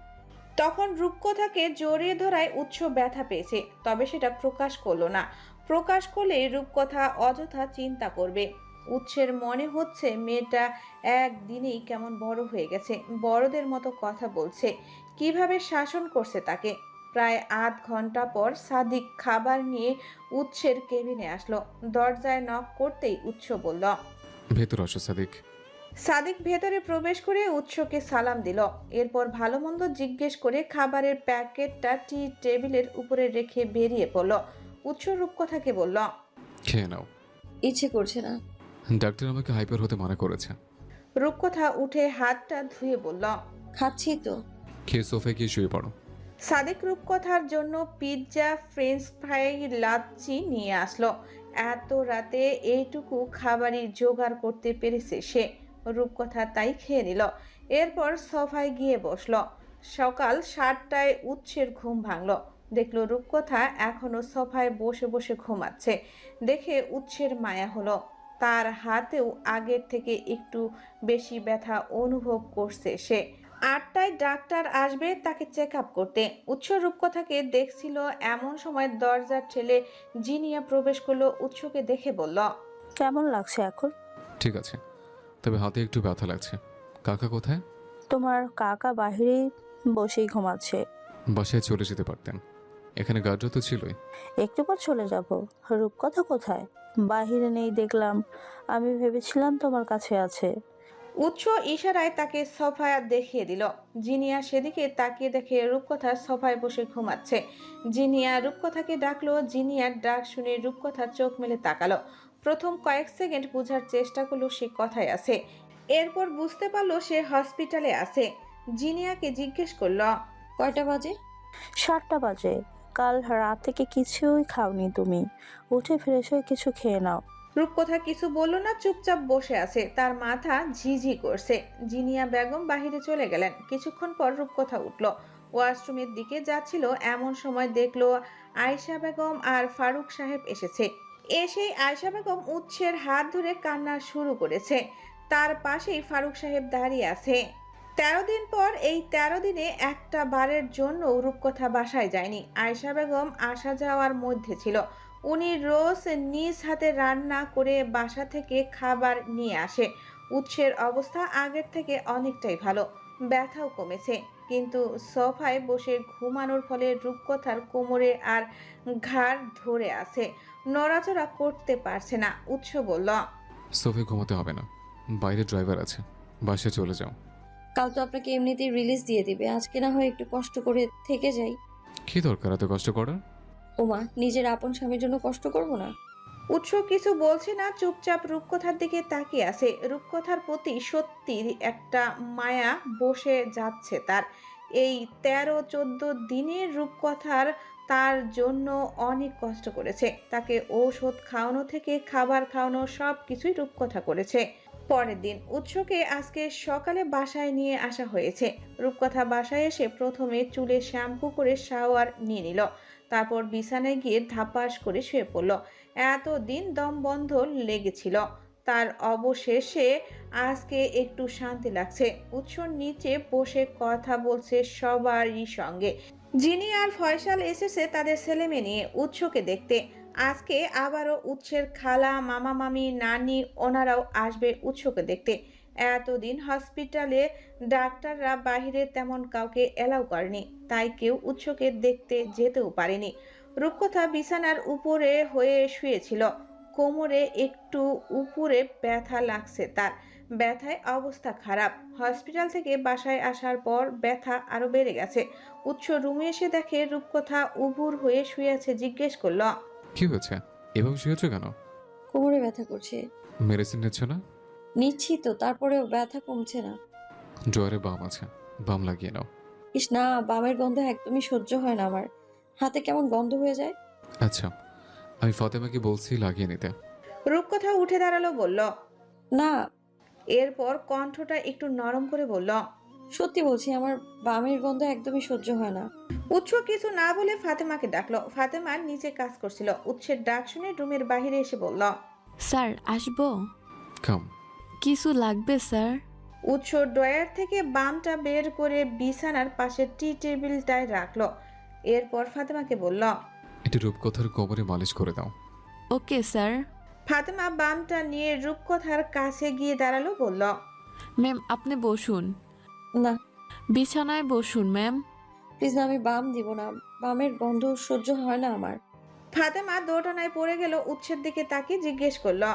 তখন রূপকথাকে জড়িয়ে ধরায় উৎস ব্যথা পেয়েছে, তবে সেটা প্রকাশ করলো না। প্রকাশ করলে রূপকথা অযথা চিন্তা করবে। উৎসের মনে হচ্ছে মেয়েটা একদিনেই কেমন বড় হয়ে গেছে, বড়দের মতো কথা বলছে, কিভাবে শাসন করছে তাকে। প্রায় আধ ঘন্টা পর সাদিক খাবার নিয়ে উৎসের কেবিনে আসলো। দরজায় নক করতেই উৎস বলল, ভেতর আসো সাদিক। সাদিক ভেতরে প্রবেশ করে উৎসকে সালাম দিল। এরপর ভালো মন্দ জিজ্ঞেস করে খাবারের প্যাকেটটা টি টেবিলের উপরে রেখে বেরিয়ে পড়ল। উৎস রূপকথাকে বলল, খেয়ে নাও। ইচ্ছে করছে না। ডাক্তার আমাকে হাইপার হতে মানা করেছে। রূপকথা উঠে হাতটা ধুয়ে বলল, খাচ্ছি তো। খেয়ে সোফায় গিয়ে শুয়ে পড়ো। সাদিক রূপকথার জন্য পিৎজা, ফ্রেঞ্চ ফ্রাই, লাচ্ছি নিয়ে আসলো। এত রাতে এইটুকু খাবারই জোগাড় করতে পেরেছে সে। রূপকথা তাই খেয়ে নিল। এরপর সোফায় গিয়ে বসলো। সকাল 7টায় উৎসের ঘুম ভাঙলো। দেখলো রূপকথা এখনো সোফায় বসে বসে ঘুমাচ্ছে। দেখে উৎসের মায়া হলো। তার হাতেও আগের থেকে একটু বেশি ব্যথা অনুভব করছে সে। 8টায় ডাক্তার আসবে তাকে চেক আপ করতে। উৎস রূপকথাকে দেখছিল, এমন সময় দরজার ঠেলে জিনিয়া প্রবেশ করলো। উৎসকে দেখে বলল, কেমন লাগছে এখন? ঠিক আছে, তবে হাতে একটু ব্যথা লাগছে। কাকা কোথায়? তোমার কাকা বাহিরেই বসেই ঘুমাচ্ছে। বাসায় চলে যেতে পারতেন, এখানে গার্ডরা তো ছিলই। একটু পর চলে যাব। রূপকথা কোথায়? বাহিরে নেই দেখলাম, আমি ভেবেছিলাম তোমার কাছে আছে। উৎস ইশারায় তাকে সোফায় দেখিয়ে দিল। জিনিয়া সেদিকে তাকিয়ে দেখে রূপকথা সোফায় বসে ঘুমাচ্ছে। জিনিয়া রূপকথাকে ডাকলো। জিনিয়ার ডাক শুনে রূপকথা চোখ মেলে তাকালো। প্রথম কয়েক সেকেন্ড বোঝার চেষ্টা করলো সে কথায় আছে। এরপর বুঝতে পারলো সে হসপিটালে আছে। জিনিয়াকে জিজ্ঞেস করলো, কয়টা বাজে? 7টা বাজে। কাল রাত থেকে কিছুই খাওনি তুমি, উঠে ফ্রেশ হয়ে কিছু খেয়ে নাও। রূপকথা কিছু বলল না, চুপচাপ বসে আছে। তার মাথা ঝিঝি করছে। জিনিয়া বেগম বাহিরে চলে গেলেন। কিছুক্ষণ পর রূপকথা উঠল, ওয়াশরুমের দিকে যাচ্ছিল। এমন সময় দেখলো আয়েশা বেগম আর ফারুক সাহেব এসেছে। এসেই আয়েশা বেগম উৎসের হাত ধরে কান্না শুরু করেছে। তার পাশেই ফারুক সাহেব দাঁড়িয়ে আছে। 13 দিন পর এই 13 দিনে একটা বারের জন্য রূপকথা বাসায় যায়নি। আয়েশা বেগম আসা যাওয়ার মধ্যে ছিল। উনি রোজ নিজ হাতে রান্না করে বাসা থেকে খাবার নিয়ে আসে। উৎসের অবস্থা আগের থেকে অনেকটাই ভালো, ব্যথাও কমেছে। কিন্তু সোফায় বসে ঘুমানোর ফলে রূপকথার কোমরে আর ঘাড় ধরে আছে, নড়াচড়া করতে পারছে না। উৎস বলল, সোফায় ঘুমাতে হবে না, বাইরে ড্রাইভার আছে, বাসায় চলে যাও। কাল তো আপনাকে এমনিতেই রিলিজ দিয়ে দিবে, আজকে না হয় একটু কষ্ট করে থেকে যাই। কি দরকার এত কষ্ট করার? ওমা, নিজের আপন স্বামীর জন্য কষ্ট করব না? উৎস কিছু বলছে না, চুপচাপ রূপকথার দিকে তাকিয়ে আছে। রূপকথার প্রতি সত্যি একটা মায়া বসে যাচ্ছে তার। এই 13-14 দিনের রূপকথার তার জন্য অনেক কষ্ট করেছে। তাকে ঔষধ খাওয়ানো থেকে খাবার খাওয়ানো সব কিছুই রূপকথা করেছে। পরের দিন উৎসকে আজকে সকালে বাসায় নিয়ে আসা হয়েছে। রূপকথা বাসায় এসে প্রথমে চুলে শ্যাম্পু করে শাওয়ার নিয়ে নিল। তারপর বিছানায় গিয়ে ধাপাস করে শুয়ে পড়ল। এতদিন দম বন্ধ লেগেছিল তার, অবশেষে আজকে একটু শান্তি লাগছে। উৎস নিচে বসে কথা বলছে সবারই সঙ্গে। জিনি আর ফয়সাল এসেছে তাদের ছেলে মেয়ে নিয়ে উৎসকে দেখতে। আজকে আবারও উৎসের খালা, মামা, মামি, নানি ওনারাও আসবে উৎসকে দেখতে। এতদিন হসপিটালে ডাক্তাররা বাহিরে তেমন কাউকে এলাও করেনি, তাই কেউ উৎসকে দেখতে যেতেও পারেনি। রূপকথা বিছানার উপরে হয়ে শুয়েছিল। কোমরে একটু উপরে ব্যথা লাগছে তার, ব্যথায় অবস্থা খারাপ। হসপিটাল থেকে বাসায় আসার পর ব্যথা আরো বেড়ে গেছে। উৎস রুমে এসে দেখে রূপকথা উবুর হয়ে শুয়ে আছে। জিজ্ঞেস করল, কি হয়েছে? এভাবে শুয়েছো কেন? কোমরে ব্যথা করছে। মেডিসিন নিচ্ছ না? নিচ্ছি তো, তারপরেও ব্যথা কমছে না। ড্রয়ারে বাম আছে, বাম লাগিয়ে নাও। ইস না, বামের গন্ধ একদমই সহ্য হয় না আমার, হাতে কেমন গন্ধ হয়ে যায়। আচ্ছা, আমি ফাতেমাকে বলছি লাগিয়ে নিতে। রূপকথা উঠে দাঁড়ালো, বলল। না, এরপর কণ্ঠটা একটু নরম করে বলল, সত্যি বলছি, আমার বামের গন্ধ একদমই সহ্য হয় না। উৎস কিছু না বলে ফাতেমাকে ডাকলো। ফাতেমা নিচে কাজ করছিল। উৎসের ডাক শুনে রুমের বাইরে এসে বলল, স্যার আসবো? কাম। কিছু লাগবে স্যার? উৎস ড্রয়ার থেকে বামটা বের করে বিছানার পাশে টি টেবিলটায় রাখলো। এরপর ফাতেমাকে বলল, একটু রূপকথার কোমরে মালিশ করে দাও। Okay sir. ফাতেমা বামটা নিয়ে রূপকথার কাছে গিয়ে দাঁড়ালো, বলল, ম্যাম আপনি বসুন। না বিছানায় বসুন ম্যাম। প্লিজ না, আমি বাম দিব না, বামের গন্ধ সহ্য হয় না আমার। ফাতেমা দোটানায় পড়ে গেল। উৎসের দিকে তাকিয়ে জিজ্ঞেস করলো,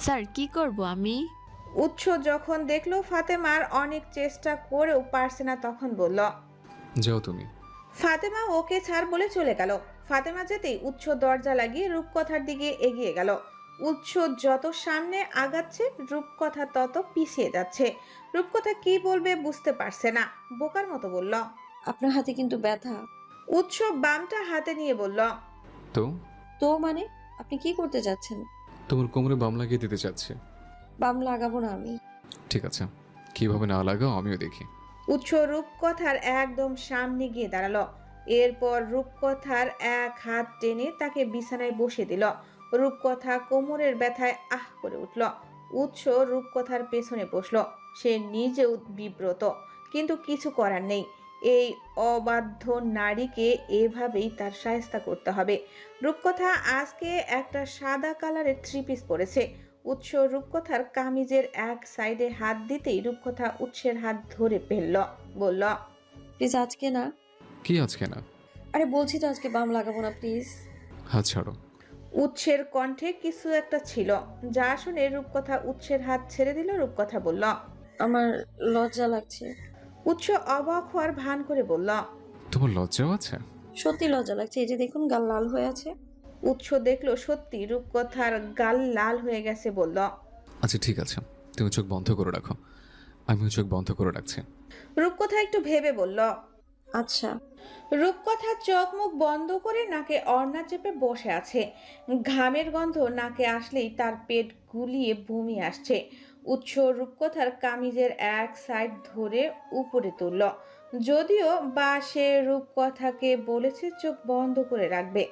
স্যার কি করব আমি? উৎস যখন দেখলো ফাতেমার অনেক চেষ্টা করেও পারছে না, তখন বলল, যাও তুমি। ফাতেমা ওকে ছাড় বলে চলে গেল। ফাতেমা যেতেই উৎস দরজা লাগিয়ে রূপকথার দিকে এগিয়ে গেল। উৎস যত সামনে আগাচ্ছে রূপকথা তত পিছিয়ে যাচ্ছে। রূপকথা কি বলবে বুঝতে পারছে না, বোকার মতো বলল, আপনার হাতে কিন্তু ব্যথা। উৎস বামটা হাতে নিয়ে বলল, তো তো মানে আপনি কি করতে যাচ্ছেন? তোমার কোমরে বাম লাগিয়ে দিতে চাচ্ছি। বাম লাগাবো না আমি। ঠিক আছে, কিভাবে না লাগাও আমিও দেখি। উৎস রূপকথার একদম সামনে গিয়ে দাঁড়ালো। এরপর রূপকথার এক হাত টেনে তাকে বিছানায় বসে দিল। রূপকথা কোমরের ব্যথায় আহ করে উঠল। উৎস রূপকথার পেছনে বসলো। সে নিজেও বিব্রত, কিন্তু কিছু করার নেই। এই অবাধ্য নারীকে এভাবেই তার শায়েস্তা করতে হবে। রূপকথা আজকে একটা সাদা কালারের থ্রি পিস পরেছে। উৎস রূপকথার কামিজের এক সাইডে হাত দিতেই রূপকথা উৎসের হাত ধরে ফেলল, বলল, প্লিজ আজকে না। কি আজকে না? আরে বলছি তো আজকে বাম লাগাবো না, প্লিজ। হাত ছাড়ো। উৎসের কণ্ঠে কিছু একটা ছিল, যা শুনে রূপকথা উৎসের হাত ছেড়ে দিল। রূপকথা বলল, আমার লজ্জা লাগছে। উৎস অবাক হওয়ার ভান করে বলল, তোমার লজ্জাও আছে? সত্যি লজ্জা লাগছে, এই যে দেখুন গাল লাল হয়ে আছে। উৎস দেখলো সত্যি রূপকথার গাল লাল হয়ে গেছে, বলল, আচ্ছা ঠিক আছে, তুমি চোখ বন্ধ করে রাখো, আমিও চোখ বন্ধ করে রাখছি। রূপকথা একটু ভেবে বলল, আচ্ছা। রূপকথা চোখ মুখ বন্ধ করে নাকে অর্ণা চেপে বসে আছে। ঘামের গন্ধ নাকে আসলেই তার পেট গুলিয়ে বমি আসছে। উৎস রূপকথার কামিজের এক সাইড ধরে উপরে তুলল। যদিও বা সে রূপকথাকে বলেছে চোখ বন্ধ করে রাখবে,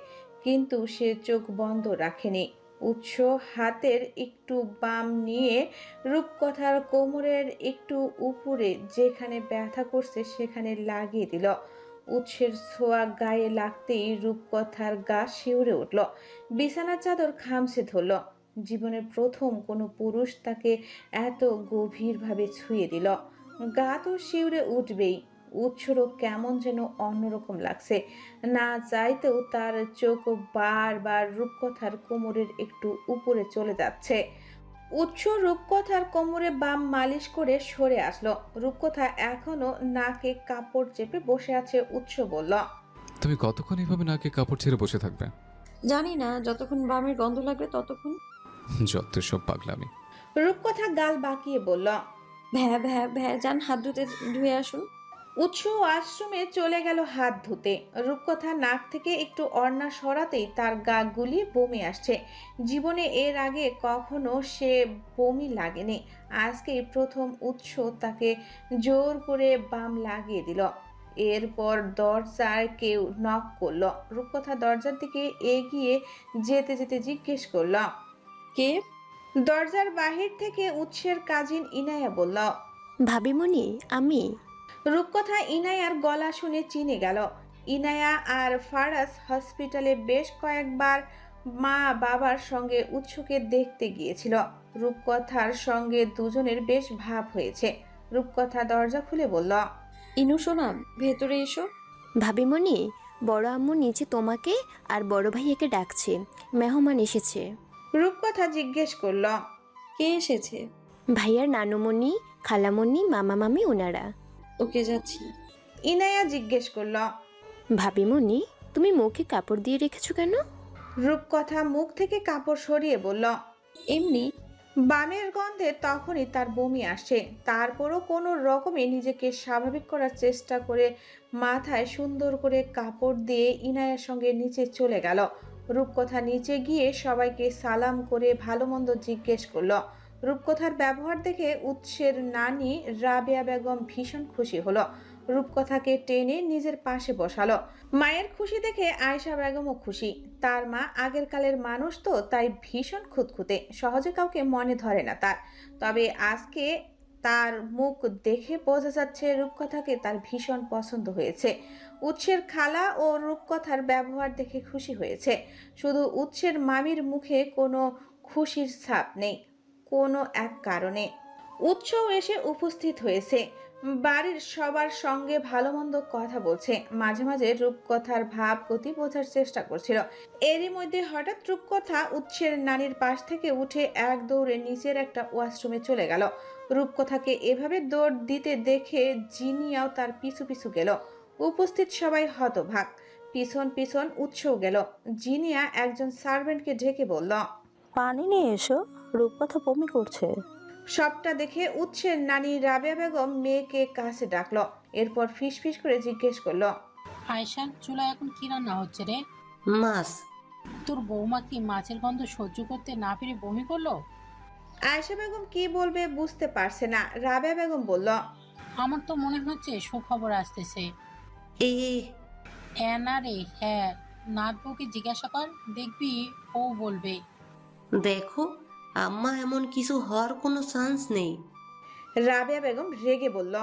কিন্তু সে চোখ বন্ধ রাখেনি। উৎস হাতের একটু বাম নিয়ে রূপকথার কোমরের একটু উপরে যেখানে ব্যথা করছে সেখানে লাগিয়ে দিল। উৎসের ছোঁয়া গায়ে লাগতেই রূপকথার গা শিউরে উঠল। বিছানার চাদর খামছে ধরল। জীবনের প্রথম কোনো পুরুষ তাকে এত গভীরভাবে ছুঁয়ে দিল। গা তো শিউরে উঠবেই। উৎসরও কেমন যেন অন্যরকম লাগছে। না চাইতেও তার চোখ বারবার রূপকথার কোমরের একটু উপরে চলে যাচ্ছে। উৎস রূপকথার কোমরে বাম মালিশ করে সরে আসলো। রূপকথা এখনো নাকে কাপড় চেপে বসে আছে। উৎস বলল, তুমি কতক্ষণ এইভাবে নাকে কাপড় ছেড়ে বসে থাকবে? জানি না, যতক্ষণ বামের গন্ধ লাগবে ততক্ষণ। যত সব পাগলামি। রূপকথা গাল বাঁকিয়ে বলল, ভ্যা ভ্যা ভ্যা, যান হাত ধুয়ে আসুন। উৎস আশ্রমে চলে গেল হাত ধুতে। রূপকথা নাক থেকে একটু অর্ণা সরাতেই তার গা গুলিয়ে বমি আসছে। জীবনে এর আগে কখনো সে বমি লাগেনি। আজকেই প্রথম উৎস তাকে জোর করে বাম লাগিয়ে দিল। এরপর দরজায় কেউ নক করলো। রূপকথা দরজার দিকে এগিয়ে যেতে যেতে জিজ্ঞেস করল, কে? দরজার বাহির থেকে উৎসের কাজিন ইনায়া বলল, ভাবিমণি আমি। রূপকথা ইনায়ার গলা শুনে চিনে গেল। ইনায়া আর ফারাজ হসপিটালে বেশ কয়েকবার মা বাবার সঙ্গে উৎসকে দেখতে গিয়েছিল। রূপকথার সঙ্গে দুজনের বেশ ভাব হয়েছে। রূপকথা দরজা খুলে বলল, ইনু সোনা, ভেতরে এসো। ভাবিমণি, বড় আম্মু নিচে তোমাকে আর বড় ভাইয়াকে ডাকছে, মেহমান এসেছে। রূপকথা জিজ্ঞেস করল, কে এসেছে? ভাইয়ার নানুমণি, খালামণি, মামা মামি ওনারা। ওকে, যাচ্ছি। ইনায়া জিজ্ঞেস করল, ভাবিমণি তুমি মুখে কাপড় দিয়ে রেখেছো কেন? রূপকথা মুখ থেকে কাপড় সরিয়ে বলল, এমনি। বামের গন্ধে তখনই তার বমি আসে। তারপরও কোনো রকমে নিজেকে স্বাভাবিক করার চেষ্টা করে মাথায় সুন্দর করে কাপড় দিয়ে ইনায়ের সঙ্গে নিচে চলে গেল। রূপকথা নিচে গিয়ে সবাইকে সালাম করে ভালো মন্দ জিজ্ঞেস করলো। রূপকথার ব্যবহার দেখে উৎসের নানি রাবেয়া বেগম ভীষণ খুশি হলো। রূপকথাকে টেনে নিজের পাশে বসালো। মায়ের খুশি দেখে আয়েশা বেগমও খুশি। তার মা আগের কালের মানুষ তো, তাই ভীষণ খুঁতখুঁতে, সহজে কাউকে মনে ধরে না তার। তবে আজকে তার মুখ দেখে বোঝা যাচ্ছে রূপকথাকে তার ভীষণ পছন্দ হয়েছে। উৎসের খালা ও রূপকথার ব্যবহার দেখে খুশি হয়েছে। শুধু উৎসের মামির মুখে কোনো খুশির ছাপ নেই কোনো এক কারণে। উৎসও এসে উপস্থিত হয়েছে। বাড়ির সবার সঙ্গে ভালো মন্দ কথা বলছে, মাঝে মাঝে রূপকথার ভাব গতি বোঝার চেষ্টা করছিল। এরই মধ্যে হঠাৎ রূপকথা উৎসের নানির পাশ থেকে উঠে এক দৌড়ে নিচের একটা ওয়াশরুমে চলে গেল। রূপকথাকে এভাবে দৌড় দিতে দেখে জিনিয়াও তার পিছু পিছু গেল। উপস্থিত সবাই হতবাক। পিছন পিছন উৎসও গেল। জিনিয়া একজন সার্ভেন্টকে ঢেকে বলল, পানি নিয়ে এসো, রূপকথা বমি করছে। সবটা দেখে উৎসের নানি রাবেয়া বেগম মেয়েকে কাছে ডাকলো। এরপর ফিসফিস করে জিজ্ঞেস করলো, আয়শা, চুলা এখন কি রান্না হচ্ছে রে? মাছ। তোর বৌমা কি মাছের গন্ধ সহ্য করতে না পেরে বমি করলো? আয়েশা বেগম কি বলবে বুঝতে পারছে না। রাবেয়া বেগম বলল, আমার তো মনে হচ্ছে সুখবর আসতেছে। না রে, হ্যাঁ, নাত বউকে জিজ্ঞাসা কর, দেখবি ও বলবে। দেখো আম্মা, এমন কিছু হওয়ার কোনো চান্স নেই। রাবেয়া বেগম রেগে বলল,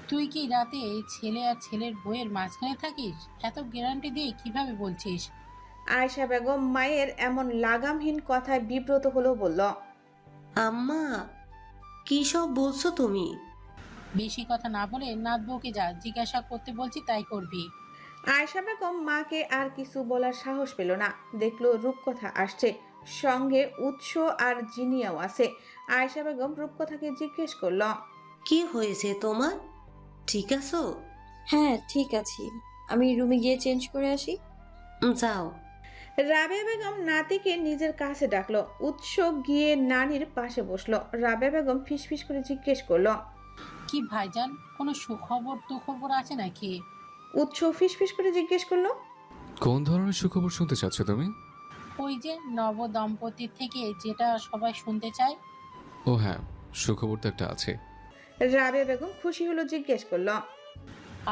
তুই কি রাতে ছেলে আর ছেলের বউয়ের মাঝখানে থাকিস? এত গ্যারান্টি দিয়ে কিভাবে বলছিস? আয়েশা বেগম মায়ের এমন লাগামহীন কথায় বিব্রত হলো, বলল, আম্মা কি সব বলছো তুমি? বেশি কথা না বলে নাত বউকে যা জিজ্ঞাসা করতে বলছি তাই করবি। আয়েশা বেগম মাকে আর কিছু বলার সাহস পেল না। দেখলো রূপকথা আসছে, সঙ্গে উৎস আর জিনিয়াও আছে। আয়েশা বেগম রূপকথাকে জিজ্ঞেস করলো, কি হয়েছে তোমার? ঠিক আছো? হ্যাঁ, ঠিক আছি। আমি রুমে গিয়ে চেঞ্জ করে আসি। যাও। রাবেয়া বেগম নাতিকে নিজের কাছে ডাকলো। উৎস গিয়ে নানির পাশে বসলো। রাবেয়া বেগম ফিসফিস করে জিজ্ঞেস করলো, কি ভাইজান, কোনো সুখবর দুখবর আছে নাকি? উৎস ফিসফিস করে জিজ্ঞেস করলো, কোন ধরনের সুখবর শুনতে চাচ্ছ তুমি? ওই যে নব দম্পতির থেকে যেটা সবাই শুনতে চায়। ও হ্যাঁ, সুখবর তো একটা আছে। রাবেয়া বেগম খুশি হলো, জিজ্ঞেস করলো,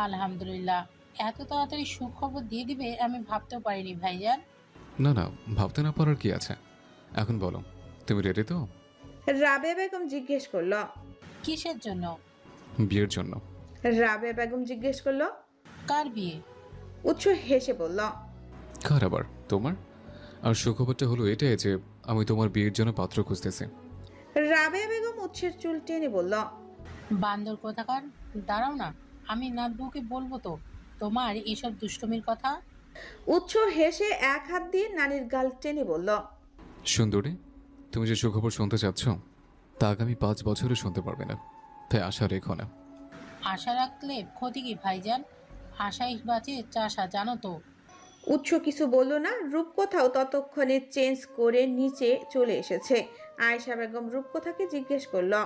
আলহামদুলিল্লাহ, এত তাড়াতাড়ি সুখবর দিয়ে দিবে আমি ভাবতেও পারিনি ভাইজান। না না, ভাবতে না পারার কি আছে। এখন বলো, তুমি রেডি তো? রাবেয়া বেগম জিজ্ঞেস করলো, কিসের জন্য? বিয়ের জন্য। রাবেয়া বেগম জিজ্ঞেস করলো, কার বিয়ে? উৎস হেসে বলল, কার আবার? তোমার। আর সুখবরটা হলো এটাই যে আমি তোমার বিয়ের জন্য পাত্র খুঁজতেছি। রাবেয়া বেগম উৎসের চুল টেনে বলল, বান্দর কোথাকার, দাঁড়াও না, আমি নাত বউকে বলবো তো তোমার এসব দুষ্টুমির কথা। উৎস হেসে এক হাত দিয়ে নানির গাল টেনে বলল, সুন্দরী, তুমি যে সুখবর শুনতে চাচ্ছ তা আগামী 5 বছরে শুনতে পারবে না, তাই আশা রেখো না। আশা রাখলে ক্ষতি কি ভাইজান? আশাই বাঁচে চাষা, জানো তো। উৎস কিছু বলল না। রূপকথাও ততক্ষণে চেঞ্জ করে নিচে চলে এসেছে। আয়েশা বেগম রূপকথাকে জিজ্ঞেস করলো,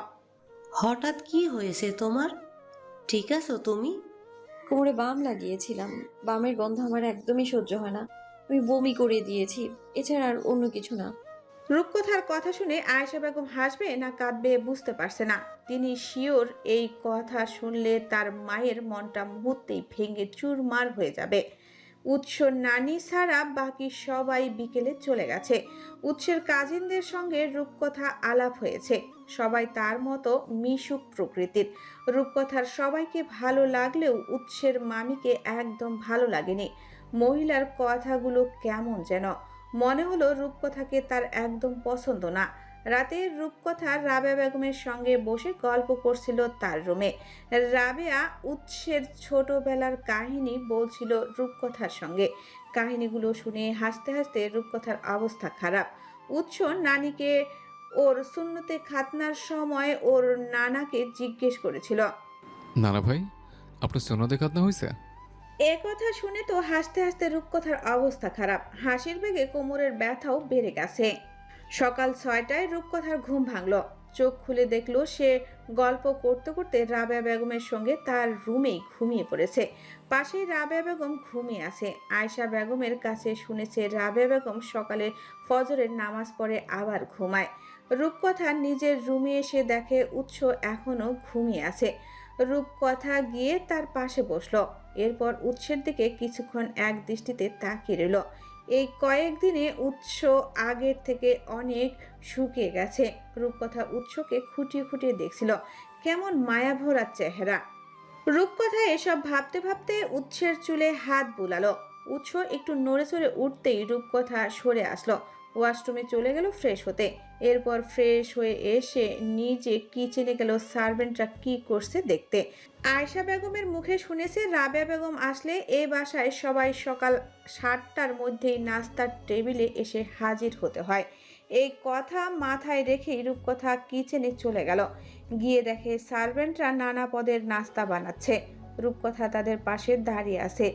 হঠাৎ কি হয়েছে তোমার? ঠিক আছো তুমি? কোমরে বাম লাগিয়েছিলাম, বামের গন্ধ আমার একদমই সহ্য হয় না, আমি বমি করে দিয়েছি, এছাড়া আর অন্য কিছু না। রূপকথার কথা শুনে আয়েশা বেগম হাসবে না কাঁদবে বুঝতে পারছে না। তিনি শিওর এই কথা শুনলে তার মায়ের মনটা মুহূর্তেই ভেঙে চুরমার হয়ে যাবে। উৎস নানি ছাড়া বাকি সবাই বিকেলে চলে গেছে। উৎসের কাজিনদের সঙ্গে রূপকথা আলাপ হয়েছে। সবাই তার মতো মিশুক প্রকৃতির। রূপকথার সবাইকে ভালো লাগলেও উৎসের মামিকে একদম ভালো লাগেনি। মহিলার কথাগুলো কেমন যেন মনে হলো রূপকথাকে তার একদম পছন্দ না। রাতে রূপকথা রাবেয়া বেগমের সঙ্গে বসে গল্প করছিল তার রুমে। রাবেয়া উৎসের ছোটবেলার কাহিনী বলছিল রূপকথার সঙ্গে। কাহিনীগুলো শুনে হাসতে হাসতে রূপকথার অবস্থা খারাপ। উৎস নানিকে ওর সুন্নতে খাতনার সময় ওর নানাকে জিজ্ঞেস করেছিল, নানা ভাই, আপনার সোনাদে কাতনা হয়েছে? এ কথা শুনে তো হাসতে হাসতে রূপকথার অবস্থা খারাপ। হাসির বেগে কোমরের ব্যথাও বেড়ে গেছে। সকাল 6টায় রূপকথার ঘুম ভাঙল। চোখ খুলে দেখলো সে গল্প করতে করতে রাবেয়া বেগমের সঙ্গে তার রুমেই ঘুমিয়ে পড়েছে। পাশেই রাবেয়া বেগম ঘুমিয়ে আছে। আয়েশা বেগমের কাছে শুনেছে রাবেয়া বেগম সকালে ফজরের নামাজ পড়ে আবার ঘুমায়। রূপকথা নিজের রুমে এসে দেখে উৎস এখনো ঘুমিয়ে আছে। রূপকথা গিয়ে তার পাশে বসলো। এরপর উৎসের দিকে কিছুক্ষণ এক দৃষ্টিতে তাকিয়ে রইল। এই কয়েকদিনে উৎস আগের থেকে অনেক শুকিয়ে গেছে। রূপকথা উৎসকে খুঁটিয়ে খুঁটিয়ে দেখছিল, কেমন মায়াভরা চেহারা। রূপকথা এসব ভাবতে ভাবতে উৎসের চুলে হাত বুলালো। উৎস একটু নড়ে চড়ে উঠতেই রূপকথা সরে আসলো। ওয়াশরুমে চলে গেল ফ্রেশ হতে। এরপর ফ্রেশ হয়ে এসে নিজে কিচেনে গেল সার্ভেন্টরা কি করছে দেখতে। আয়েশা বেগমের মুখে শুনেছে রাবেয়া বেগম আসলে এই বাসায় সবাই সকাল 7টার মধ্যেই নাস্তার টেবিলে এসে হাজির হতে হয়। এই কথা মাথায় রেখেই রূপকথা কিচেনে চলে গেল। গিয়ে দেখে সার্ভেন্টরা নানা পদের নাস্তা বানাচ্ছে। রূপকথা তাদের পাশে দাঁড়িয়ে আছে।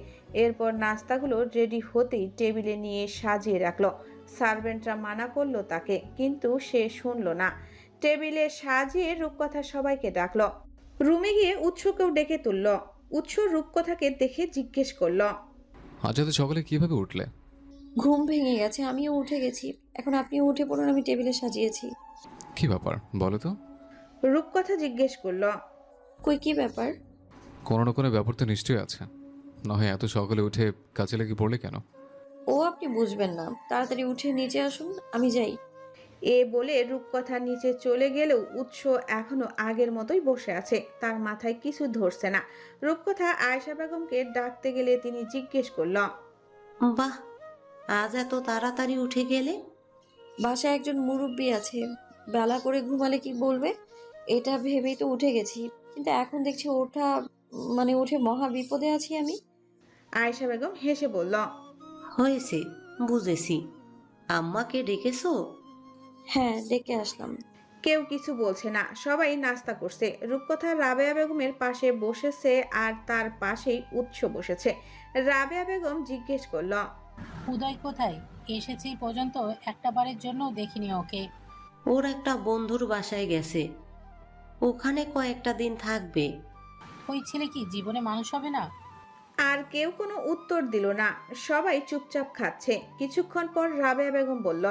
এরপর নাস্তাগুলো রেডি হতেই টেবিলে নিয়ে সাজিয়ে রাখলো। সার্ভেন্টরা মানা করলো তাকে, কিন্তু সে শুনল না। টেবিলে সাজিয়ে রূপকথা সবাইকে ডাকলো। রুমে গিয়ে উৎসকেও ডেকে তুলল। উৎস রূপকথাকে দেখে জিজ্ঞেস করলো, আজ এত সকালে কিভাবে উঠলে? ঘুম ভেঙে গেছে, আমিও উঠে গেছি। এখন আপনিও উঠে পড়ুন, আমি টেবিলে সাজিয়েছি। কি ব্যাপার বলো তো? রূপকথা জিজ্ঞেস করলো। কই কি ব্যাপার? কোনো না কোনো ব্যাপার তো নিশ্চয়ই আছে, না হয় এত সকালে উঠে কাজে লেগে পড়লে কেন? ও আপনি বুঝবেন না, তাড়াতাড়ি উঠে নিচে আসুন, আমি যাই। এ বলে রূপকথা নিচে চলে গেলেও উৎস এখনো আগের মতোই বসে আছে। তার মাথায় কিছু ধরছে না। রূপকথা আয়েশা বেগমকে ডাকতে গেলে তিনি জিজ্ঞেস করল, বাহ, আজ এত তাড়াতাড়ি উঠে গেলে? বাসায় একজন মুরব্বী আছে, বেলা করে ঘুমালে কি বলবে এটা ভেবেই তো উঠে গেছি। কিন্তু এখন দেখছি উঠে মহা বিপদে আছি আমি। আয়েশা বেগম হেসে বলল, হয়েছে, বুঝেছি। আম্মাকে ডেকেছো? হ্যাঁ, ডেকে আসলাম। কেউ কিছু বলছে না, সবাই নাস্তা করছে। রূপকথা রাবেয়া বেগমের পাশে বসেছে আর তার পাশেই উৎস বসেছে। রাবেয়া বেগম জিজ্ঞেস করল, উদয় কোথায়? এসেছি পর্যন্ত একটা বারের জন্য দেখিনি ওকে। ওর একটা বন্ধুর বাসায় গেছে, ওখানে কয়েকটা দিন থাকবে। ওই ছেলে কি জীবনে মানুষ হবে না? আর কেউ কোনো উত্তর দিল না। সবাই চুপচাপ খাচ্ছে। কিছুক্ষণ পর রাবেয়া বেগম বলল,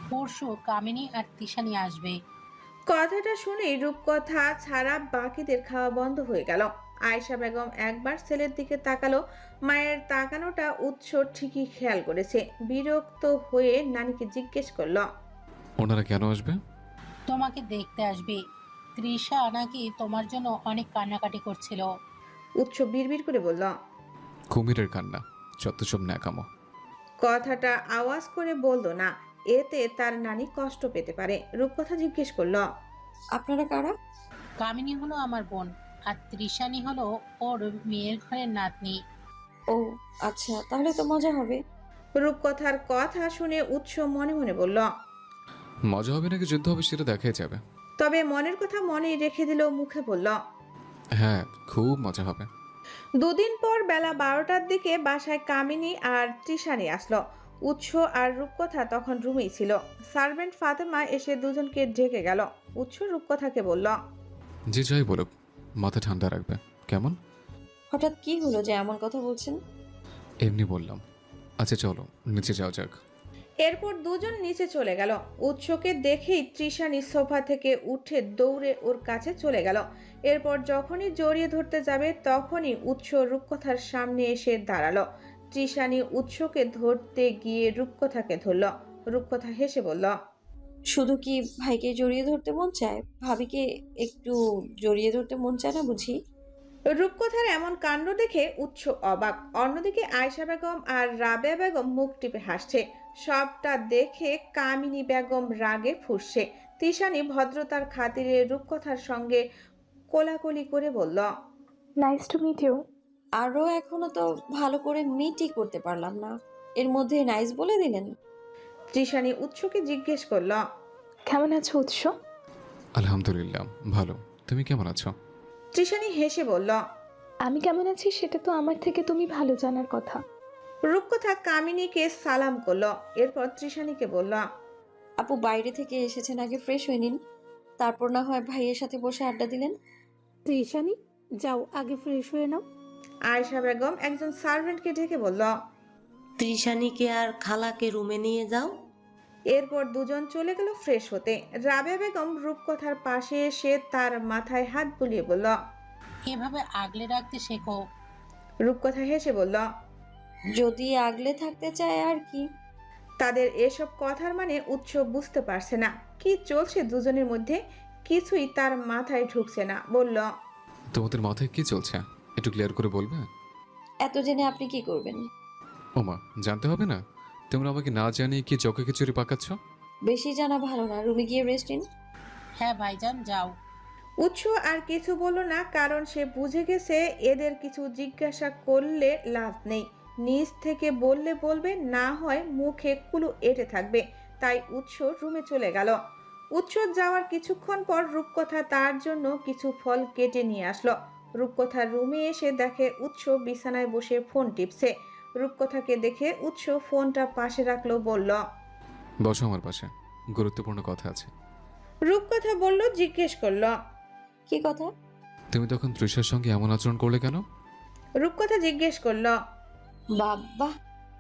পরশু কামিনী আর তিশানি আসবে। কথাটা শুনেই রূপকথা ছাড়া বাকিদের খাওয়া বন্ধ হয়ে গেল। আয়েশা বেগম একবার ছেলের দিকে তাকালো। মায়ের তাকানোটা উৎস ঠিকই খেয়াল করেছে। বিরক্ত হয়ে নানিকে জিজ্ঞেস করল, ওনারা কেন আসবে? তোমাকে দেখতে আসবে। তৃষা নাকি তোমার জন্য অনেক কান্নাকাটি করছিল। উৎস বিড়বিড় করে বলল, কুমিরের কান্না, যত সব ন্যাকামো। কথাটা আওয়াজ করে বলল না, এতে তার নানি কষ্ট পেতে পারে। রূপকথা জিজ্ঞেস করল, আপনারা কারা? কামিনী হলো আমার বোন, আর তৃষানি হলো ওর মেয়ের ঘরের নাতনি। ও আচ্ছা, তাহলে তো মজা হবে। রূপকথার কথা শুনে উৎস মনে মনে বলল, মজা হবে নাকি যুদ্ধ হবে সেটা দেখাই যাবে। তবে মনের কথা মনেই রেখে দিল, মুখে বলল, হ্যাঁ, খুব মজা হবে। দুদিন পর বেলা 12টার দিকে বাসায় কামিনী আর তৃষানি আসলো। উৎস আর রূপকথা তখন রুমেই ছিল। সার্ভেন্ট ফাতেমা এসে দুজনকে ডেকে গেল। উৎস রূপকথাকে বলল, যে যাই বলুক, মাথা ঠান্ডা রাখবে, কেমন? হঠাৎ কি হলো যে এমন কথা বলছেন? এমনি বললাম। আচ্ছা চলো নিচে যাওয়া যাক। এরপর দুজন নিচে চলে গেল। উৎসকে দেখেই তৃষানি সোফা থেকে উঠে দৌড়ে ওর কাছে চলে গেল। এরপর যখনই জড়িয়ে ধরতে যাবে তখনই উৎস রূপকথার সামনে এসে দাঁড়ালো। তৃষানি উৎসকে ধরতে গিয়ে রূপকথাকে ধরল। রূপকথা হেসে বলল, শুধু কি ভাইকে জড়িয়ে ধরতে মন চায়? ভাবিকে একটু জড়িয়ে ধরতে মন চায় না বুঝি? রূপকথার এমন কাণ্ড দেখে উৎস অবাক। অন্যদিকে আয়েশা বেগম আর রাবেয়া বেগম মুখ টিপে হাসছে। সবটা দেখে কামিনী বেগম রাগে ফুঁসছে। তৃষানি ভদ্রতার খাতিরে রূপকথার সঙ্গে কোলাকুলি করে বলল, নাইস টু মিট ইউ। আরও এখনো তো ভালো করে মিটই করতে পারলাম না, এর মধ্যে নাইস বলে দিলেন। তৃষানি উৎসকে জিজ্ঞেস করল, কেমন আছো উৎস? আলহামদুলিল্লাহ ভালো, তুমি কেমন আছো? তৃষানি হেসে বলল, আমি কেমন আছি সেটা তো আমার থেকে তুমি ভালো জানার কথা। রূপকথা কামিনীকে সালাম করল। এরপর তৃষানিকে বলল, আপু বাইরে থেকে এসেছেন, আগে ফ্রেশ হয়ে নিন, তারপর না হয় ভাইয়ের সাথে বসে আড্ডা দিলেন। ত্রিশানি, যাও আগে ফ্রেশ হয়ে নাও। আয়েশা বেগম একজন সার্ভেন্টকে ডেকে বলল। ত্রিশানিকে আর খালাকে রুমে নিয়ে যাও। এরপর দুজন চলে গেল ফ্রেশ হতে। রাবেয়া বেগম রূপকথার পাশে এসে তার মাথায় হাত বুলিয়ে বলল, এভাবে আগলে রাখতে শেখো। রূপকথা হেসে বলল, যদি আগলে থাকতে চায় আর কি। তাদের এসব কথার মানে উৎস বুঝতে পারছে না, কি চলছে দুজনের মধ্যে কিছুই তার মাথায় ঢুকছে না। বলল, তোমাদের মাথায় কি চলছে একটু ক্লিয়ার করে বলবে? এত জেনে আপনি কি করবেন? ওমা, জানতে হবে না? তোমরা আমাকে না জানিয়ে কি চকে খিচুড়ি পাকাচ্ছ? বেশি জানা ভালো না, রুমে গিয়ে রেস্ট নিন। হ্যাঁ ভাইজান, যাও। উৎস আর কিছু বলল না, কারণ সে বুঝে গেছে এদের কিছু জিজ্ঞাসা করলে লাভ নেই। নিজ থেকে বললে বলবে, না হয় মুখে কুলু এঁটে থাকবে। তাই উৎস রুমে চলে গেল। উৎস যাওয়ার কিছুক্ষণ পর রূপকথা তার জন্য কিছু ফল কেটে নিয়ে আসলো। রূপকথা রুমে এসে দেখে উৎস বিছানায় বসে ফোন টিপছে। রূপকথাকে দেখে উৎস ফোনটা পাশে রাখলো, বলল, বসো আমার পাশে, গুরুত্বপূর্ণ কথা আছে। রূপকথা বলল, জিজ্ঞেস করলো, কি কথা? তুমি তখন তৃষার সঙ্গে এমন আচরণ করলে কেন? রূপকথা জিজ্ঞেস করলো। বাবা,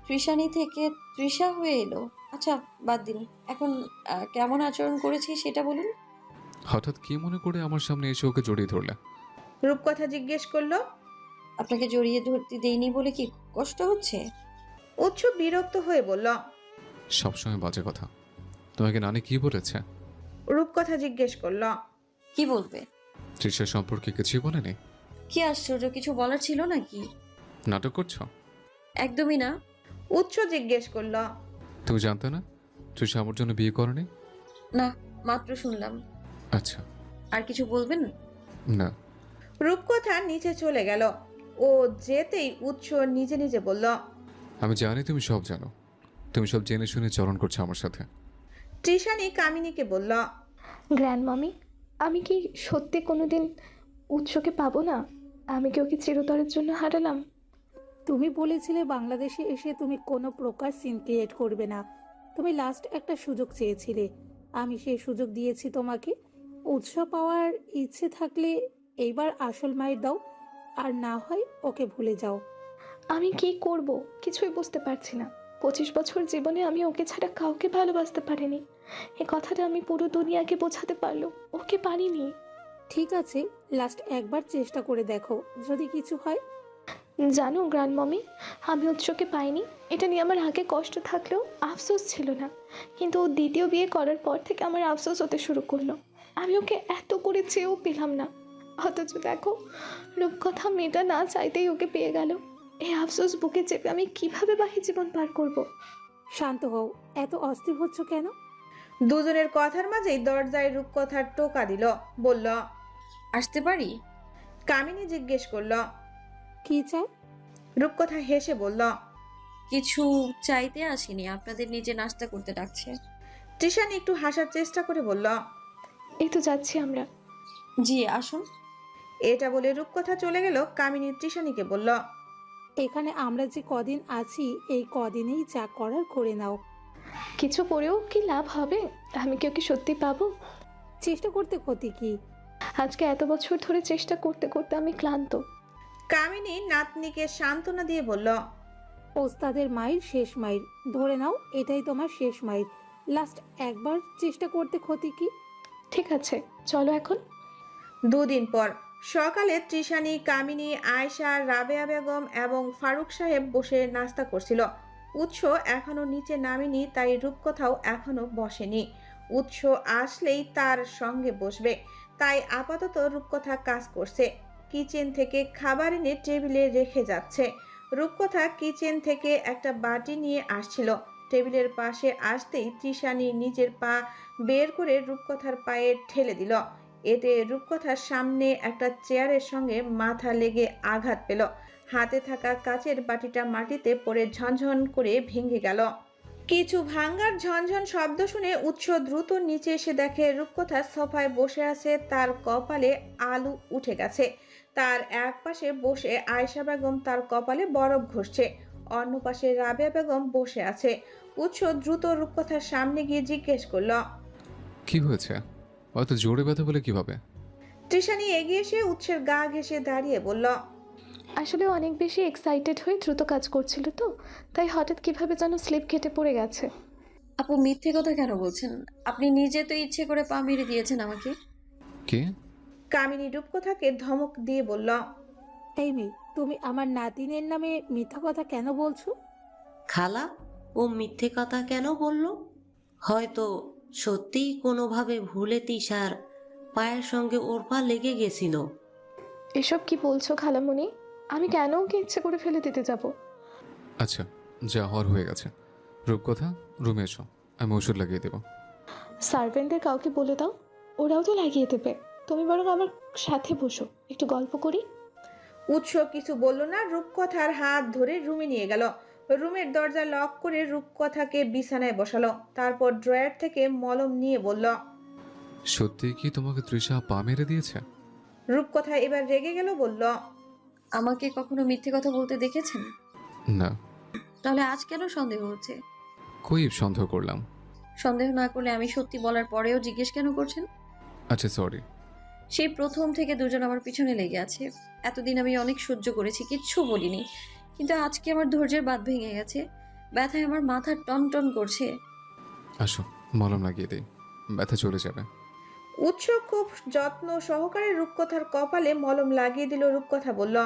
তৃষানি থেকে তৃষা হয়ে এলো। আচ্ছা বাদ দিন, এখন কেমন আচরণ করেছি সেটা বলুন। হঠাৎ কি মনে করে আমার সামনে এসে ওকে জড়িয়ে ধরলে? রূপকথা জিজ্ঞেস করলো। আপনাকে জড়িয়ে ধরতে দেইনি বলে কি কষ্ট হচ্ছে? উৎস বিরক্ত হয়ে বলল, সবসময় বাজে কথা। তোমাকে নানি কি বলেছে? রূপকথা জিজ্ঞেস করলো। কি বলবে? তৃষার সম্পর্কে কিছুই বলেনি? কি আশ্চর্য, কিছু বলার ছিল নাকি? নাটক করছো? একদমই না। উৎস জিজ্ঞেস করলো, তুমি জানতে না তৃষা আমার জন্য বিয়ে করেনি? না, মাত্র শুনলাম। আচ্ছা, আর কিছু বলবেন? না। রূপকথা নিচে চলে গেল। ও যেতেই উৎস নিজে নিজে বলল, আমি জানি তুমি সব জানো, তুমি সব জেনে শুনে চরণ করছো আমার সাথে। তৃষানি কামিনীকে বলল, গ্র্যান্ড মামি, আমি কি সত্যি কোনোদিন উৎসকে পাবো না? আমি কি ওকে চিরতরের জন্য হারালাম? তুমি বলেছিলে বাংলাদেশে এসে তুমি কোনো প্রকার সিন ক্রিয়েট করবে না। তুমি লাস্ট একটা সুযোগ চেয়েছিলে, আমি সেই সুযোগ দিয়েছি তোমাকে। উৎসব পাওয়ার ইচ্ছে থাকলে এইবার আসল মায়ের দাও, আর না হয় ওকে ভুলে যাও। আমি কি করব কিছুই বুঝতে পারছি না। 25 বছর জীবনে আমি ওকে ছাড়া কাউকে ভালোবাসতে পারিনি। এই কথাটা আমি পুরো দুনিয়াকে বোঝাতে পারলো, ওকে পারিনি। ঠিক আছে, লাস্ট একবার চেষ্টা করে দেখো, যদি কিছু হয়। জানো গ্র্যান্ড মামি, আমি উৎসকে পাইনি এটা নিয়ে আমার আগে কষ্ট থাকলেও আফসোস ছিল না, কিন্তু ও দ্বিতীয় বিয়ে করার পর থেকে আমার আফসোস হতে শুরু করলো। আমি ওকে এত করে চেয়েও পেলাম না, অথচ দেখো রূপকথা মেয়েটা না চাইতেই ওকে পেয়ে গেল। এই আফসোস বুকে চেপে আমি কিভাবে বাকি জীবন পার করব? শান্ত হও, এত অস্থির হচ্ছ কেন? দুজনের কথার মাঝেই দরজায় রূপকথার টোকা দিল, বলল, আসতে পারি? কামিনী জিজ্ঞেস করলো, কি চাই? রূপকথা হেসে বলল, কিছু চাইতে আসিনি, আপনাদের নিজে নাস্তা করতে ডাকছে। তৃষানি একটু হাসার চেষ্টা করে বলল, এই তো যাচ্ছি আমরা। জি আসুন। এটা বলে রূপকথা চলে গেল। কামিনী তৃষানিকে বলল, এখানে আমরা যে কদিন আছি এই কদিনেই যা করার করে নাও। কিছু করেও কি লাভ হবে? আমি কি ওকে সত্যি পাবো? চেষ্টা করতে ক্ষতি কি? আজকে এত বছর ধরে চেষ্টা করতে করতে আমি ক্লান্ত। কামিনী নাতনিকে সান্ত্বনা দিয়ে বলল, ওস্তাদের মাইল শেষ মাইল, ধরে নাও এটাই তোমার শেষ মাইল। লাস্ট একবার চেষ্টা করতে ক্ষতি কি? ঠিক আছে, চলো এখন। দুদিন পর সকালে তৃষানি, কামিনী, আয়েশা, রাবেয়া বেগম এবং ফারুক সাহেব বসে নাস্তা করছিল। উৎস এখনো নিচে নামেনি, তাই রূপকথাও এখনো বসেনি। উৎস আসলেই তার সঙ্গে বসবে, তাই আপাতত রূপকথা কাজ করছে। কিচেন থেকে খাবার এনে টেবিলে রেখে যাচ্ছে। রূপকথা কিচেন থেকে একটা বাটি নিয়ে আসছিল। টেবিলের পাশে আসতেই তৃষানি নিজের পা বের করে রূপকথার পায়ে ঠেলে দিল। এতে রূপকথার সামনে একটা চেয়ারের সঙ্গে মাথা লেগে আঘাত পেল। হাতে থাকা কাচের বাটিটা মাটিতে পড়ে ঝনঝন করে ভেঙে গেল। কিছু ভাঙ্গার ঝনঝন শব্দ শুনে উৎস দ্রুত নিচে এসে দেখে রূপকথা সোফায় বসে আছে, তার কপালে আলু উঠে গেছে। তার এক পাশে বসে আয়েশা বেগম তার কপালে বরফ ঘষছে। অন্য পাশে রাবেয়া বেগম বসে আছে। উৎস দ্রুত রূপকথার সামনে গিয়ে জিজ্ঞেস করলো, কি হয়েছে? হয়তো জোরে ব্যথা বলে কিভাবে? তৃষানি এগিয়ে এসে উৎসের গা ঘেঁষে দাঁড়িয়ে বলল, আসলে অনেক বেশি এক্সাইটেড হয়ে দ্রুত কাজ করছিল তো, তাই হঠাৎ কিভাবে যেন স্লিপ কেটে পড়ে গেছে। আপু মিথ্যে কথা কেন বলছেন? আপনি নিজে তো ইচ্ছে করে পা মেরে দিয়েছেন আমাকে। কে? কামিনী রূপকথাকে ধমক দিয়ে বলল, এই মেয়ে, তুমি আমার নাতিনের নামে মিথ্যা কথা কেন বলছো? খালা, ও মিথ্যে কথা কেন বলল? হয়তো সত্যিই কোনোভাবে ভুলে তিশার পায়ের সঙ্গে ওর পা লেগে গেছিল। এসব কি বলছো খালামণি? আমি কেন ওকে ইচ্ছে করে ফেলে দিতে যাব? আচ্ছা, যা হওয়ার হয়ে গেছে। রূপকথা, রুমে এসো, আমি ওষুধ লাগিয়ে দেবো। সার্ভেন্টদের কাউকে বলে দাও, ওরাও তো লাগিয়ে দেবে। তুমি বরং আমার সাথে বসো, একটু গল্প করি। উৎস কিছু বলল না, রূপকথার হাত ধরে রুমে নিয়ে গেল। রুমের দরজা লক করে রূপকথাকে বিছানায় বসালো। তারপর ড্রয়ার থেকে মলম নিয়ে বলল, সত্যি কি তোমাকে তৃষা পা মেরে দিয়েছে? রূপকথা এবার রেগে গেল, বলল, আমাকে কখনো মিথ্যে কথা বলতে দেখেছেন? না। তাহলে আজ কেন সন্দেহ হচ্ছে? কই সন্দেহ করলাম? সন্দেহ না করলে আমি সত্যি বলার পরেও জিজ্ঞেস কেন করছেন? আচ্ছা সরি। সেই প্রথম থেকে দুজন আমার পিছনে লেগে আছে। এতদিন আমি অনেক সহ্য করেছি, কিচ্ছু বলিনি, কিন্তু আজকে আমার ধৈর্যের বাঁধ ভেঙে গেছে। ব্যথায় আমার মাথা টন টন করছে। আসো, মলম লাগিয়ে দিই, ব্যথা চলে যাবে। উৎস খুব যত্ন সহকারে রূপকথার কপালে মলম লাগিয়ে দিল। রূপকথা বলল,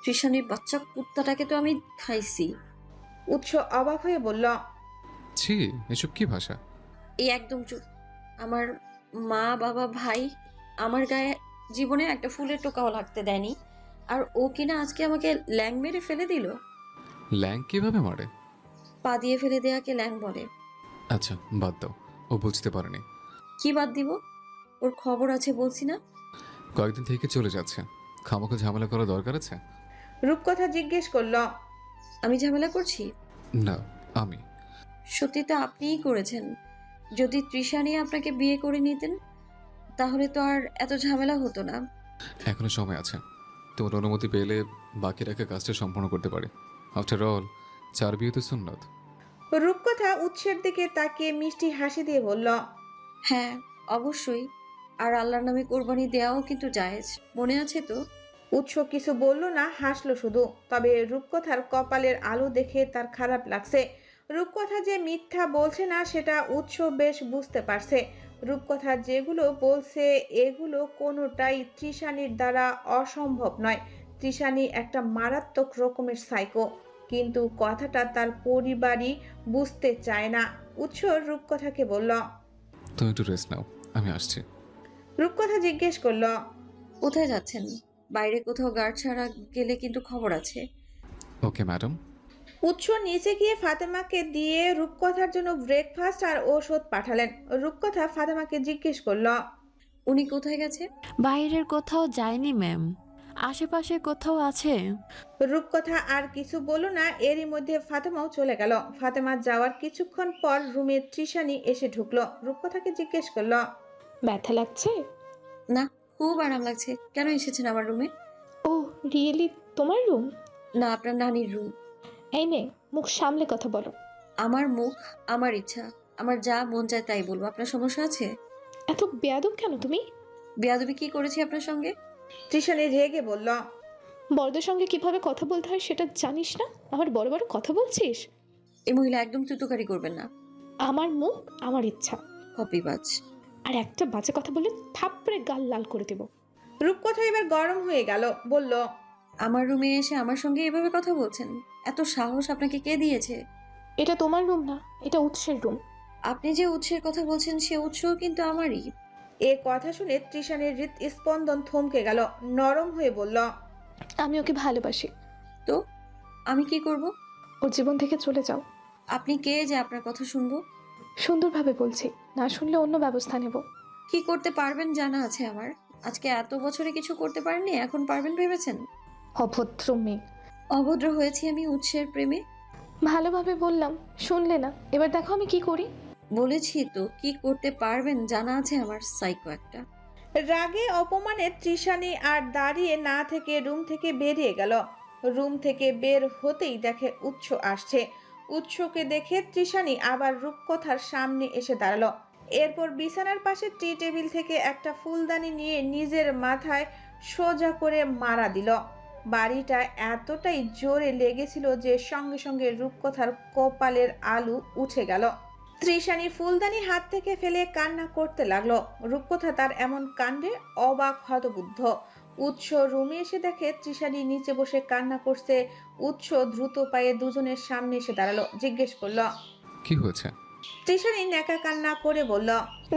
তৃষানির বাচ্চা কুত্তাটাকে তো আমি খাইছি। উৎস অবাক হয়ে বলল, ছি, এসব কি ভাষা? এই একদম চুপ। আমার মা, বাবা, ভাই আমার গায়ে জীবনে একটা ফুলের টোকাও লাগতে দেয়নি, আর ও কিনা আজকে আমাকে ল্যাং মেরে ফেলে দিল। ল্যাং কিভাবে মারে? পা দিয়ে ফেলে দেয়াকে ল্যাং বলে। আচ্ছা বাদ দাও, ও বুঝতে পারেনি। কি বাদ দিব? ওর খবর আছে বলছি না? কয়েকদিন থেকে চলে যাচ্ছে, খামাখা ঝামেলা করা দরকার আছে? রূপকথা জিজ্ঞেস করল, আমি ঝামেলা করছি? না, আমি। সত্যি তো আপনিই করেছেন। যদি তৃষানি আপনাকে বিয়ে করে নিতেন তাহলে তো আর এত ঝামেলা হতো না। এখনো সময় আছে, তোমার অনুমতি পেলে বাকি রাখা কাজটা সম্পন্ন করতে পারি। আফটার অল, 4 বিয়ে তো সুন্নত। রূপকথা উৎসের দিকে তাকিয়ে মিষ্টি হাসি দিয়ে বলল, হ্যাঁ অবশ্যই, আর আল্লাহর নামে কোরবানি দেওয়াও কিন্তু জায়েজ, মনে আছে তো? উৎস কিছু বলল না, হাসলো শুধু। তবে রূপকথার কপালের আলো দেখে তার খারাপ লাগছে। রূপকথা যে মিথ্যা বলছে না সেটা উৎস বেশ বুঝতে পারছে। রূপকথা যেগুলো বলছে এগুলো কোনোটাই তৃষানির দ্বারা অসম্ভব নয়। তৃষানি একটা মারাত্মক রকমের সাইকো, কিন্তু কথাটা তার পরিবারই বুঝতে চায় না। উৎস রূপকথাকে বলল, তুমি একটু রেস্ট নাও, আমি আসছি। রূপকথা জিজ্ঞেস করল, কোথায় যাচ্ছেন? বাইরে কোথাও গার্ড ছাড়া গেলে কিন্তু খবর আছে। Okay madam. উৎস নিচে গিয়ে ফাতেমাকে দিয়ে রূপকথার জন্য ব্রেকফাস্ট আর ঔষধ পাঠালেন। রূপকথা ফাতেমাকে জিজ্ঞেস করল, উনি কোথায় গেছে? বাইরের কোথাও যায়নি ম্যাম, আশেপাশে কোথাও আছে। রূপকথা আর কিছু বলল না, এরই মধ্যে ফাতেমাও চলে গেল। ফাতেমা যাওয়ার কিছুক্ষণ পর রুমে তৃষানি এসে ঢুকলো। রূপকথাকে জিজ্ঞেস করল, ব্যথা লাগছে? না, খুব আরাম লাগছে। কেন এসেছেন আমার রুমে? ও রিয়েলি, তোমার রুম? না, আপনার নানির রুম। এই মেয়ে, মুখ সামলে কথা বলো। আমার মুখ, আমার ইচ্ছা, আমার যা মন চায় তাই বলবো। আপনার সমস্যা আছে? এত বেয়াদব কেন তুমি? বেয়াদবি কি করেছি আপনার সঙ্গে? তৃষানি রেগে বলল, বড়দের সঙ্গে কিভাবে কথা বলতে হয় সেটা জানিস না, আবার বড় বড় কথা বলছিস। এই মহিলা একদম তুতুকারি করবেন না। আমার মুখ, আমার ইচ্ছা। কপিবাজ। আর একটা বাজে কথা বললে থাপড়ে গাল লাল করে দেব। রূপকথা এবার গরম হয়ে গেল, বলল, আমার রুমে এসে আমার সঙ্গে এভাবে কথা বলছেন? এত সাহস আপনাকে কে দিয়েছে? এটা তোমার রুম না, এটা উৎসের রুম। আপনি যে উৎসের কথা বলছেন সে উৎসও কিন্তু আমারই। এ কথা শুনে তৃষানির হৃৎস্পন্দন থমকে গেল। নরম হয়ে বলল, আমি ওকে ভালোবাসি। তো আমি কি করব? ওর জীবন থেকে চলে যাও। আপনি কে যে আপনার কথা শুনবো? সুন্দরভাবে বলছি, না শুনলে অন্য ব্যবস্থা নেব। কি করতে পারবেন জানা আছে আমার। আজকে এত বছরে কিছু করতে পারেননি, এখন পারবেন ভেবেছেন? অভদ্র মেয়ে। অভদ্র হয়েছি আমি উৎসের প্রেমে? ভালোভাবে বললাম, শুনলে না। এবার দেখো আমি কি করি। বলেছি তো, কি করতে পারবেন জানা আছে আমার, সাইকো একটা। রাগে অপমানে তৃষানি আর দাঁড়িয়ে না থেকে রুম থেকে বেরিয়ে গেল। রুম থেকে বের হতেই দেখে উৎস আসছে। উৎসকে দেখে তৃষানি আবার রূপকথার সামনে এসে দাঁড়ালো। এরপর বিছানার পাশে টি টেবিল থেকে একটা ফুলদানি নিয়ে নিজের মাথায় সোজা করে মারা দিল। বাড়িটা এতটাই জোরে লেগেছিল যে সঙ্গে সঙ্গে রূপকথার কপালের আলু উঠে গেল। তৃষানি ফুলদানি হাত থেকে ফেলে কান্না করতে লাগলো। রূপকথা তার এমন কাণ্ডে অবাক হতবুদ্ধ। উৎস রুমে এসে দেখে তৃষানি নিচে বসে কান্না করছে। উৎস দ্রুত পায়ে দুজনের সামনে এসে দাঁড়ালো, জিজ্ঞেস করলো, কি হয়েছে? তৃষানি নেকা কান্না করে বলল,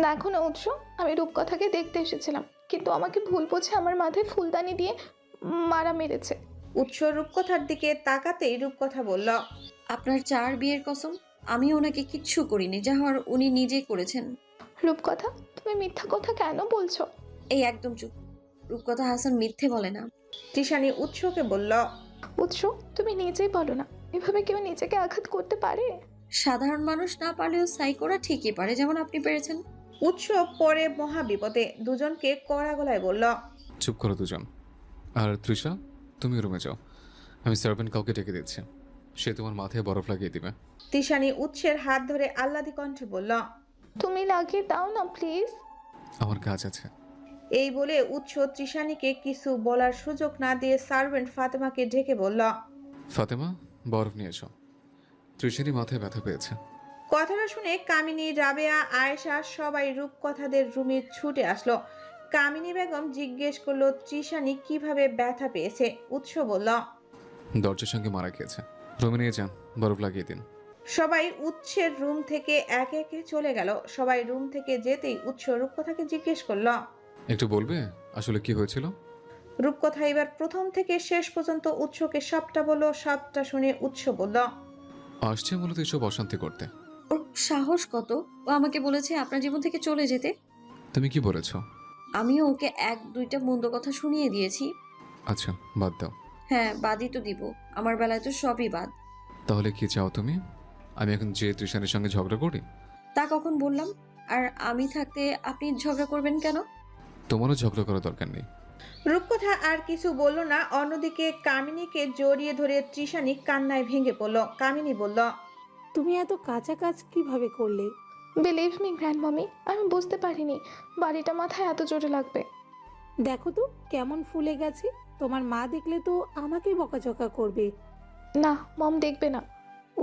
দেখো না উৎস, আমি রূপকথাকে দেখতে এসেছিলাম, কিন্তু আমাকে ভুল বুঝে আমার মাথায় ফুলদানি দিয়ে মারা মেরেছে। উৎস রূপকথার দিকে তাকাতেই রূপকথা বলল, আপনার 4 বিয়ের কসম, আমি ওনাকে কিচ্ছু করিনি, যা হওয়ার উনি নিজেই করেছেন। রূপকথা, তুমি মিথ্যা কথা কেন বলছো? এই একদম চুপ। রূপকথা হাসান মিথ্যে বলে না। তৃষানি উৎসকে বলল, উৎস, তুমি নিজেই বলো না, এভাবে কেউ নিজেকে আঘাত করতে পারে? সাধারণ মানুষ না পারলেও সাইকোরা ঠিকই পারে, যেমন আপনি পেরেছেন। উৎস পরে মহাবিপদে দুজনকে কড়া গলায় বলল, চুপ করো দুজন। আর তৃষা, তুমি রুমে যাও, আমি সার্ভেন্ট কাউকে ডেকে দিচ্ছি, সে তোমার মাথায় বরফ লাগিয়ে দিবে। তৃষানি উৎসের হাত ধরে আহ্লাদি কণ্ঠে বলল, তুমি লাগিয়ে দাও না প্লিজ। আমার কাজ আছে। এই বলে উৎস তৃষানিকে কিছু বলার সুযোগ না দিয়ে সার্ভেন্ট ফাতেমাকে ডেকে বলল, ফাতেমা, বরফ নিয়ে এসো, তৃষানি মাথায় ব্যথা পেয়েছে। কথাটা শুনে কামিনী, রাবেয়া, আয়েশা সবাই রূপকথাদের রুমে ছুটে আসলো। কামিনী বেগম জিজ্ঞেস করলো তৃষানি কিভাবে ব্যথা পেয়েছে। উৎস বলল, দরজার সঙ্গে মারা গিয়েছে, রুমে নিয়ে যান, বরফ লাগিয়ে দিন। সবাই উৎসের রুম থেকে একে একে চলে গেল। সবাই রুম থেকে যেতেই উৎস রূপকথাকে জিজ্ঞেস করলো, একটু বলবে আসলে কি হয়েছিল? রূপকথা এবার প্রথম থেকে শেষ পর্যন্ত উৎসকে সবটা বলল। সবটা শুনে উৎস বলল, আসছে মূলত এসব অশান্তি করতে। ওর সাহস কত! ও আমাকে বলেছে আপনার জীবন থেকে চলে যেতে। তুমি কি বলেছো? আমিও ওকে 1-2টা মন্দ কথা শুনিয়ে দিয়েছি। আচ্ছা, বাদ দাও। হ্যাঁ, বাদই তো দিব, আমার বেলায় তো সবই বাদ। তাহলে কি চাও তুমি? আমি এখন যে তৃষানির সঙ্গে ঝগড়া করি? তা কখন বললাম? আর আমি থাকতে আপনি ঝগড়া করবেন কেন? তোমারও ঝগড়া করার দরকার নেই। রূপকথা আর কিছু বলল না। অন্যদিকে কামিনীকে জড়িয়ে ধরে তৃষানি কান্নায় ভেঙে পড়ল। কামিনী বলল, তুমি এত কাঁচা কাজ কিভাবে করলে? বিলিভ মি গ্র্যান্ড মামি, আমি বুঝতে পারিনি বাড়িটা মাথায় এত জোরে লাগবে। দেখো তো কেমন ফুলে গেছে। তোমার মা দেখলে তো আমাকে বকাঝকা করবে। না মম, দেখবে না।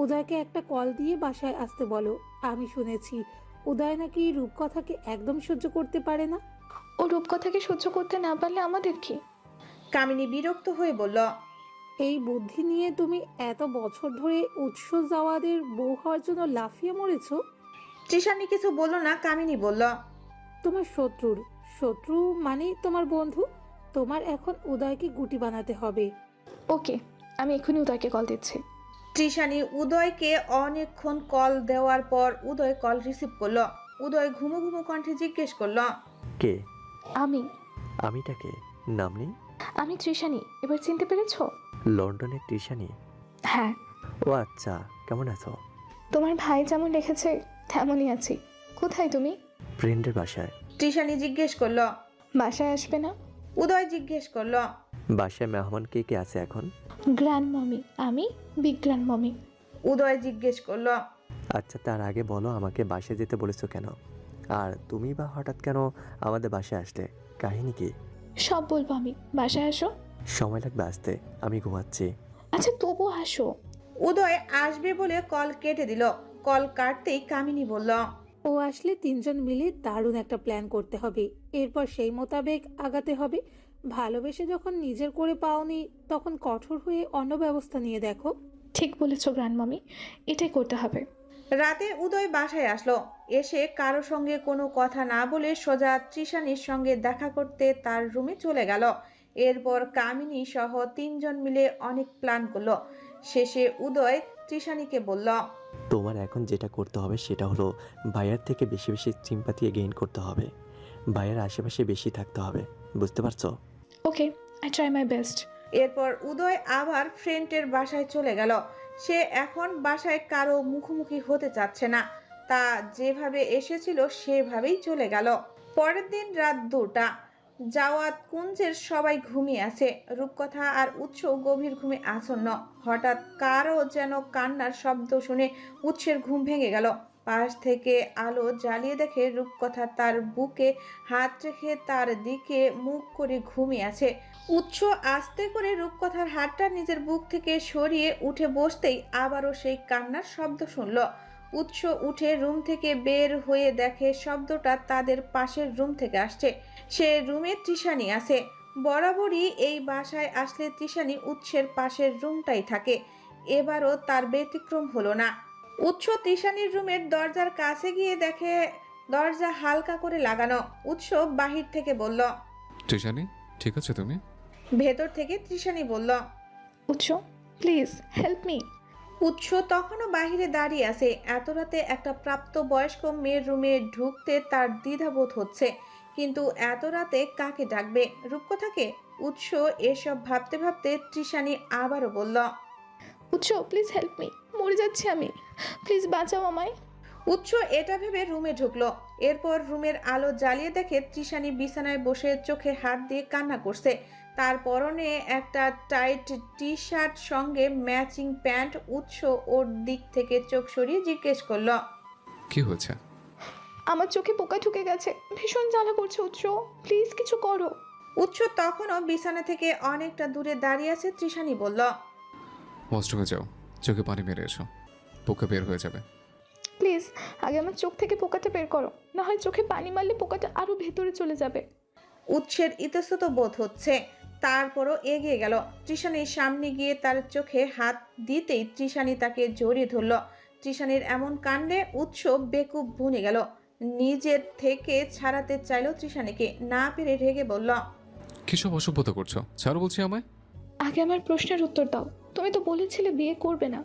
উদয়কে একটা কল দিয়ে বাসায় আসতে বলো। আমি শুনেছি উদয় নাকি রূপকথাকে একদম সহ্য করতে পারে না। ও রূপকথাকে সহ্য করতে না পারলে আমাদের কি? কামিনী বিরক্ত হয়ে বলল, এই বুদ্ধি নিয়ে তুমি এত বছর ধরে উৎস যাওয়াদের বউ হওয়ার জন্য লাফিয়ে মরেছো? তৃষানি কিছু বলল না। কামিনী বলল, তোমার শত্রু মানে তোমার বন্ধু। তোমার এখন উদয়কে গুটি বানাতে হবে। ওকে, আমি এক্ষুনি উদয়কে কল দিচ্ছি। তৃষানি উদয়কে অনেকক্ষণ কল দেওয়ার পর উদয় কল রিসিভ করলো। উদয় ঘুমো ঘুমো কণ্ঠে জিজ্ঞেস করলো, কে? আমিটা কে? নাম নেই? আমি তৃষানি, এবার চিনতে পেরেছো? লন্ডনের তৃষানি? হ্যাঁ। ও আচ্ছা, কেমন আছো? তোমার ভাই যেমন রেখেছে তেমনই আছি। কোথায় তুমি? ফ্রেন্ডের বাসায়। তৃষানি জিজ্ঞেস করলো, বাসায় আসবে না? উদয় জিজ্ঞেস করলো, বাসায় মেহমান কে কে আছে এখন? গ্র্যান্ড মমি, আমি বিগ গ্র্যান্ড মমি। উদয় জিজ্ঞেস করলো, আচ্ছা তার আগে বলো আমাকে বাসায় যেতে বলেছো কেন? আর তুমি বা হঠাৎ কেন আমাদের বাসায় আসলে? কাহিনী কি? সব বলবো আমি। বাসায় আসো। সময় লাগবে আসতে, আমি ঘুমাচ্ছি। আচ্ছা তবু আসো। উদয় আসবে বলে কল কেটে দিল। কল কাটতেই কামিনী বলল, ও আসলে তিনজন মিলে দারুণ একটা প্ল্যান করতে হবে। এরপর সেই মোতাবেক আগাতে হবে। ভালোবেসে যখন নিজের করে পাওনি তখন কঠোর হয়ে অন্য ব্যবস্থা নিয়ে দেখো। ঠিক বলেছো গ্র্যান্ড মামি, এটাই করতে হবে। রাতে উদয় বাসায় আসলো। এসে কারো সঙ্গে কোনো কথা না বলে সোজা তৃষানির সঙ্গে দেখা করতে তার রুমে চলে গেল। এরপর কামিনী সহ তিনজন মিলে অনেক প্ল্যান করলো। শেষে উদয় তৃষানিকে বলল, তোমার এখন যেটা করতে হবে সেটা হলো ভাইয়ার থেকে বেশি বেশি সিম্পাথি গেইন করতে হবে। ভাইয়ার আশেপাশে বেশি থাকতে হবে, বুঝতে পারছো? ওকে, আই ট্রাই মাই বেস্ট। এরপর উদয় আবার ফ্রেন্ডের বাসায় চলে গেল। সে এখন বাসায় কারো মুখোমুখি হতে চাচ্ছে না। তা যেভাবে এসেছিল সেভাবেই চলে গেল। পরের দিন রাত 2টা। জাওয়াত কুঞ্জের সবাই ঘুমিয়ে আছে। রূপকথা আর উৎস গভীর ঘুমে আচ্ছন্ন। হঠাৎ কারও যেন কান্নার শব্দ শুনে উৎসের ঘুম ভেঙে গেল। পাশ থেকে আলো জ্বালিয়ে দেখে রূপকথা তার বুকে হাত রেখে তার দিকে মুখ করে ঘুমিয়ে আছে। উৎস আস্তে করে রূপকথার হাতটা নিজের বুক থেকে সরিয়ে উঠে বসতেই আবারও সেই কান্নার শব্দ শুনল। উৎস উঠে রুম থেকে বের হয়ে দেখে শব্দটা তাদের পাশের রুম থেকে আসছে। সে রুমে তৃষানি আছে। বরাবরই এই বাসায় আসলে তৃষানি উৎসের পাশের রুমটাই থাকে। এবারও তার ব্যতিক্রম হলো না। উৎস তৃষানির রুমের দরজার কাছে গিয়ে দেখে দরজা হালকা করে লাগানো। উৎস বাহির থেকে বলল, তৃষানি, ঠিক আছে তুমি? ভেতর থেকে তৃষানি বলল, উৎস প্লিজ হেল্প মি। উৎস তখনও বাহিরে দাঁড়িয়ে আছে। এত রাতে একটা প্রাপ্তবয়স্ক মেয়ের রুমে ঢুকতে তার দ্বিধাবোধ হচ্ছে, কিন্তু এত রাতে কাকে ডাকবে? রূপকথাকে? উৎস এসব ভাবতে ভাবতে তৃষানি আবারও বলল, উৎস প্লিজ হেল্প মি, মরে যাচ্ছি আমি, প্লিজ বাঁচাও আমায়। উৎস এটা ভেবে রুমে ঢুকলো। এরপর রুমের আলো জ্বালিয়ে দেখে তৃষানি বিছানায় বসে চোখে হাত দিয়ে কান্না করছে। তার পরনে একটা টাইট টি শার্ট সঙ্গে ম্যাচিং প্যান্ট। উৎস ওর দিক থেকে চোখ সরিয়ে জিজ্ঞেস করলো, কি হয়েছে? আমার চোখে পোকা ঢুকে গেছে, ভীষণ জ্বালা করছে উৎস, প্লিজ কিছু করো। উৎস তখনও বিছানা থেকে অনেকটা দূরে দাঁড়িয়ে আছে। তৃষানি বলল, ওয়াশরুমে যাও, চোখে পানি মেরে এসো, পোকা বের হয়ে যাবে। প্লিজ আগে আমার চোখ থেকে পোকাটা বের করো, না হয় চোখে পানি মারলে পোকাটা আরো ভেতরে চলে যাবে। উৎসের ইতস্তত বোধ হচ্ছে, তারপরও এগিয়ে গেল। তৃষানির সামনে গিয়ে তার চোখে হাত দিতেই তৃষানি তাকে জড়িয়ে ধরল। তৃষানির এমন কাণ্ডে উৎস বেকুব বুনে গেল। নিজের থেকে ছাড়াতে চাইল তৃষানিকে, না পেরে রেগে বলল, কিসব অসভ্যতা করছো? ছাড়ো বলছি আমায়। আগে আমার প্রশ্নের উত্তর দাও। তুমি তো বলেছিলে বিয়ে করবে না,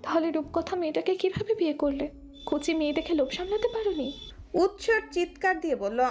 তাহলে রূপকথা মেয়েটাকে কিভাবে বিয়ে করলে? কচি মেয়ে দেখে লোভ সামলাতে পারোনি? উৎসর চিৎকার দিয়ে বলল,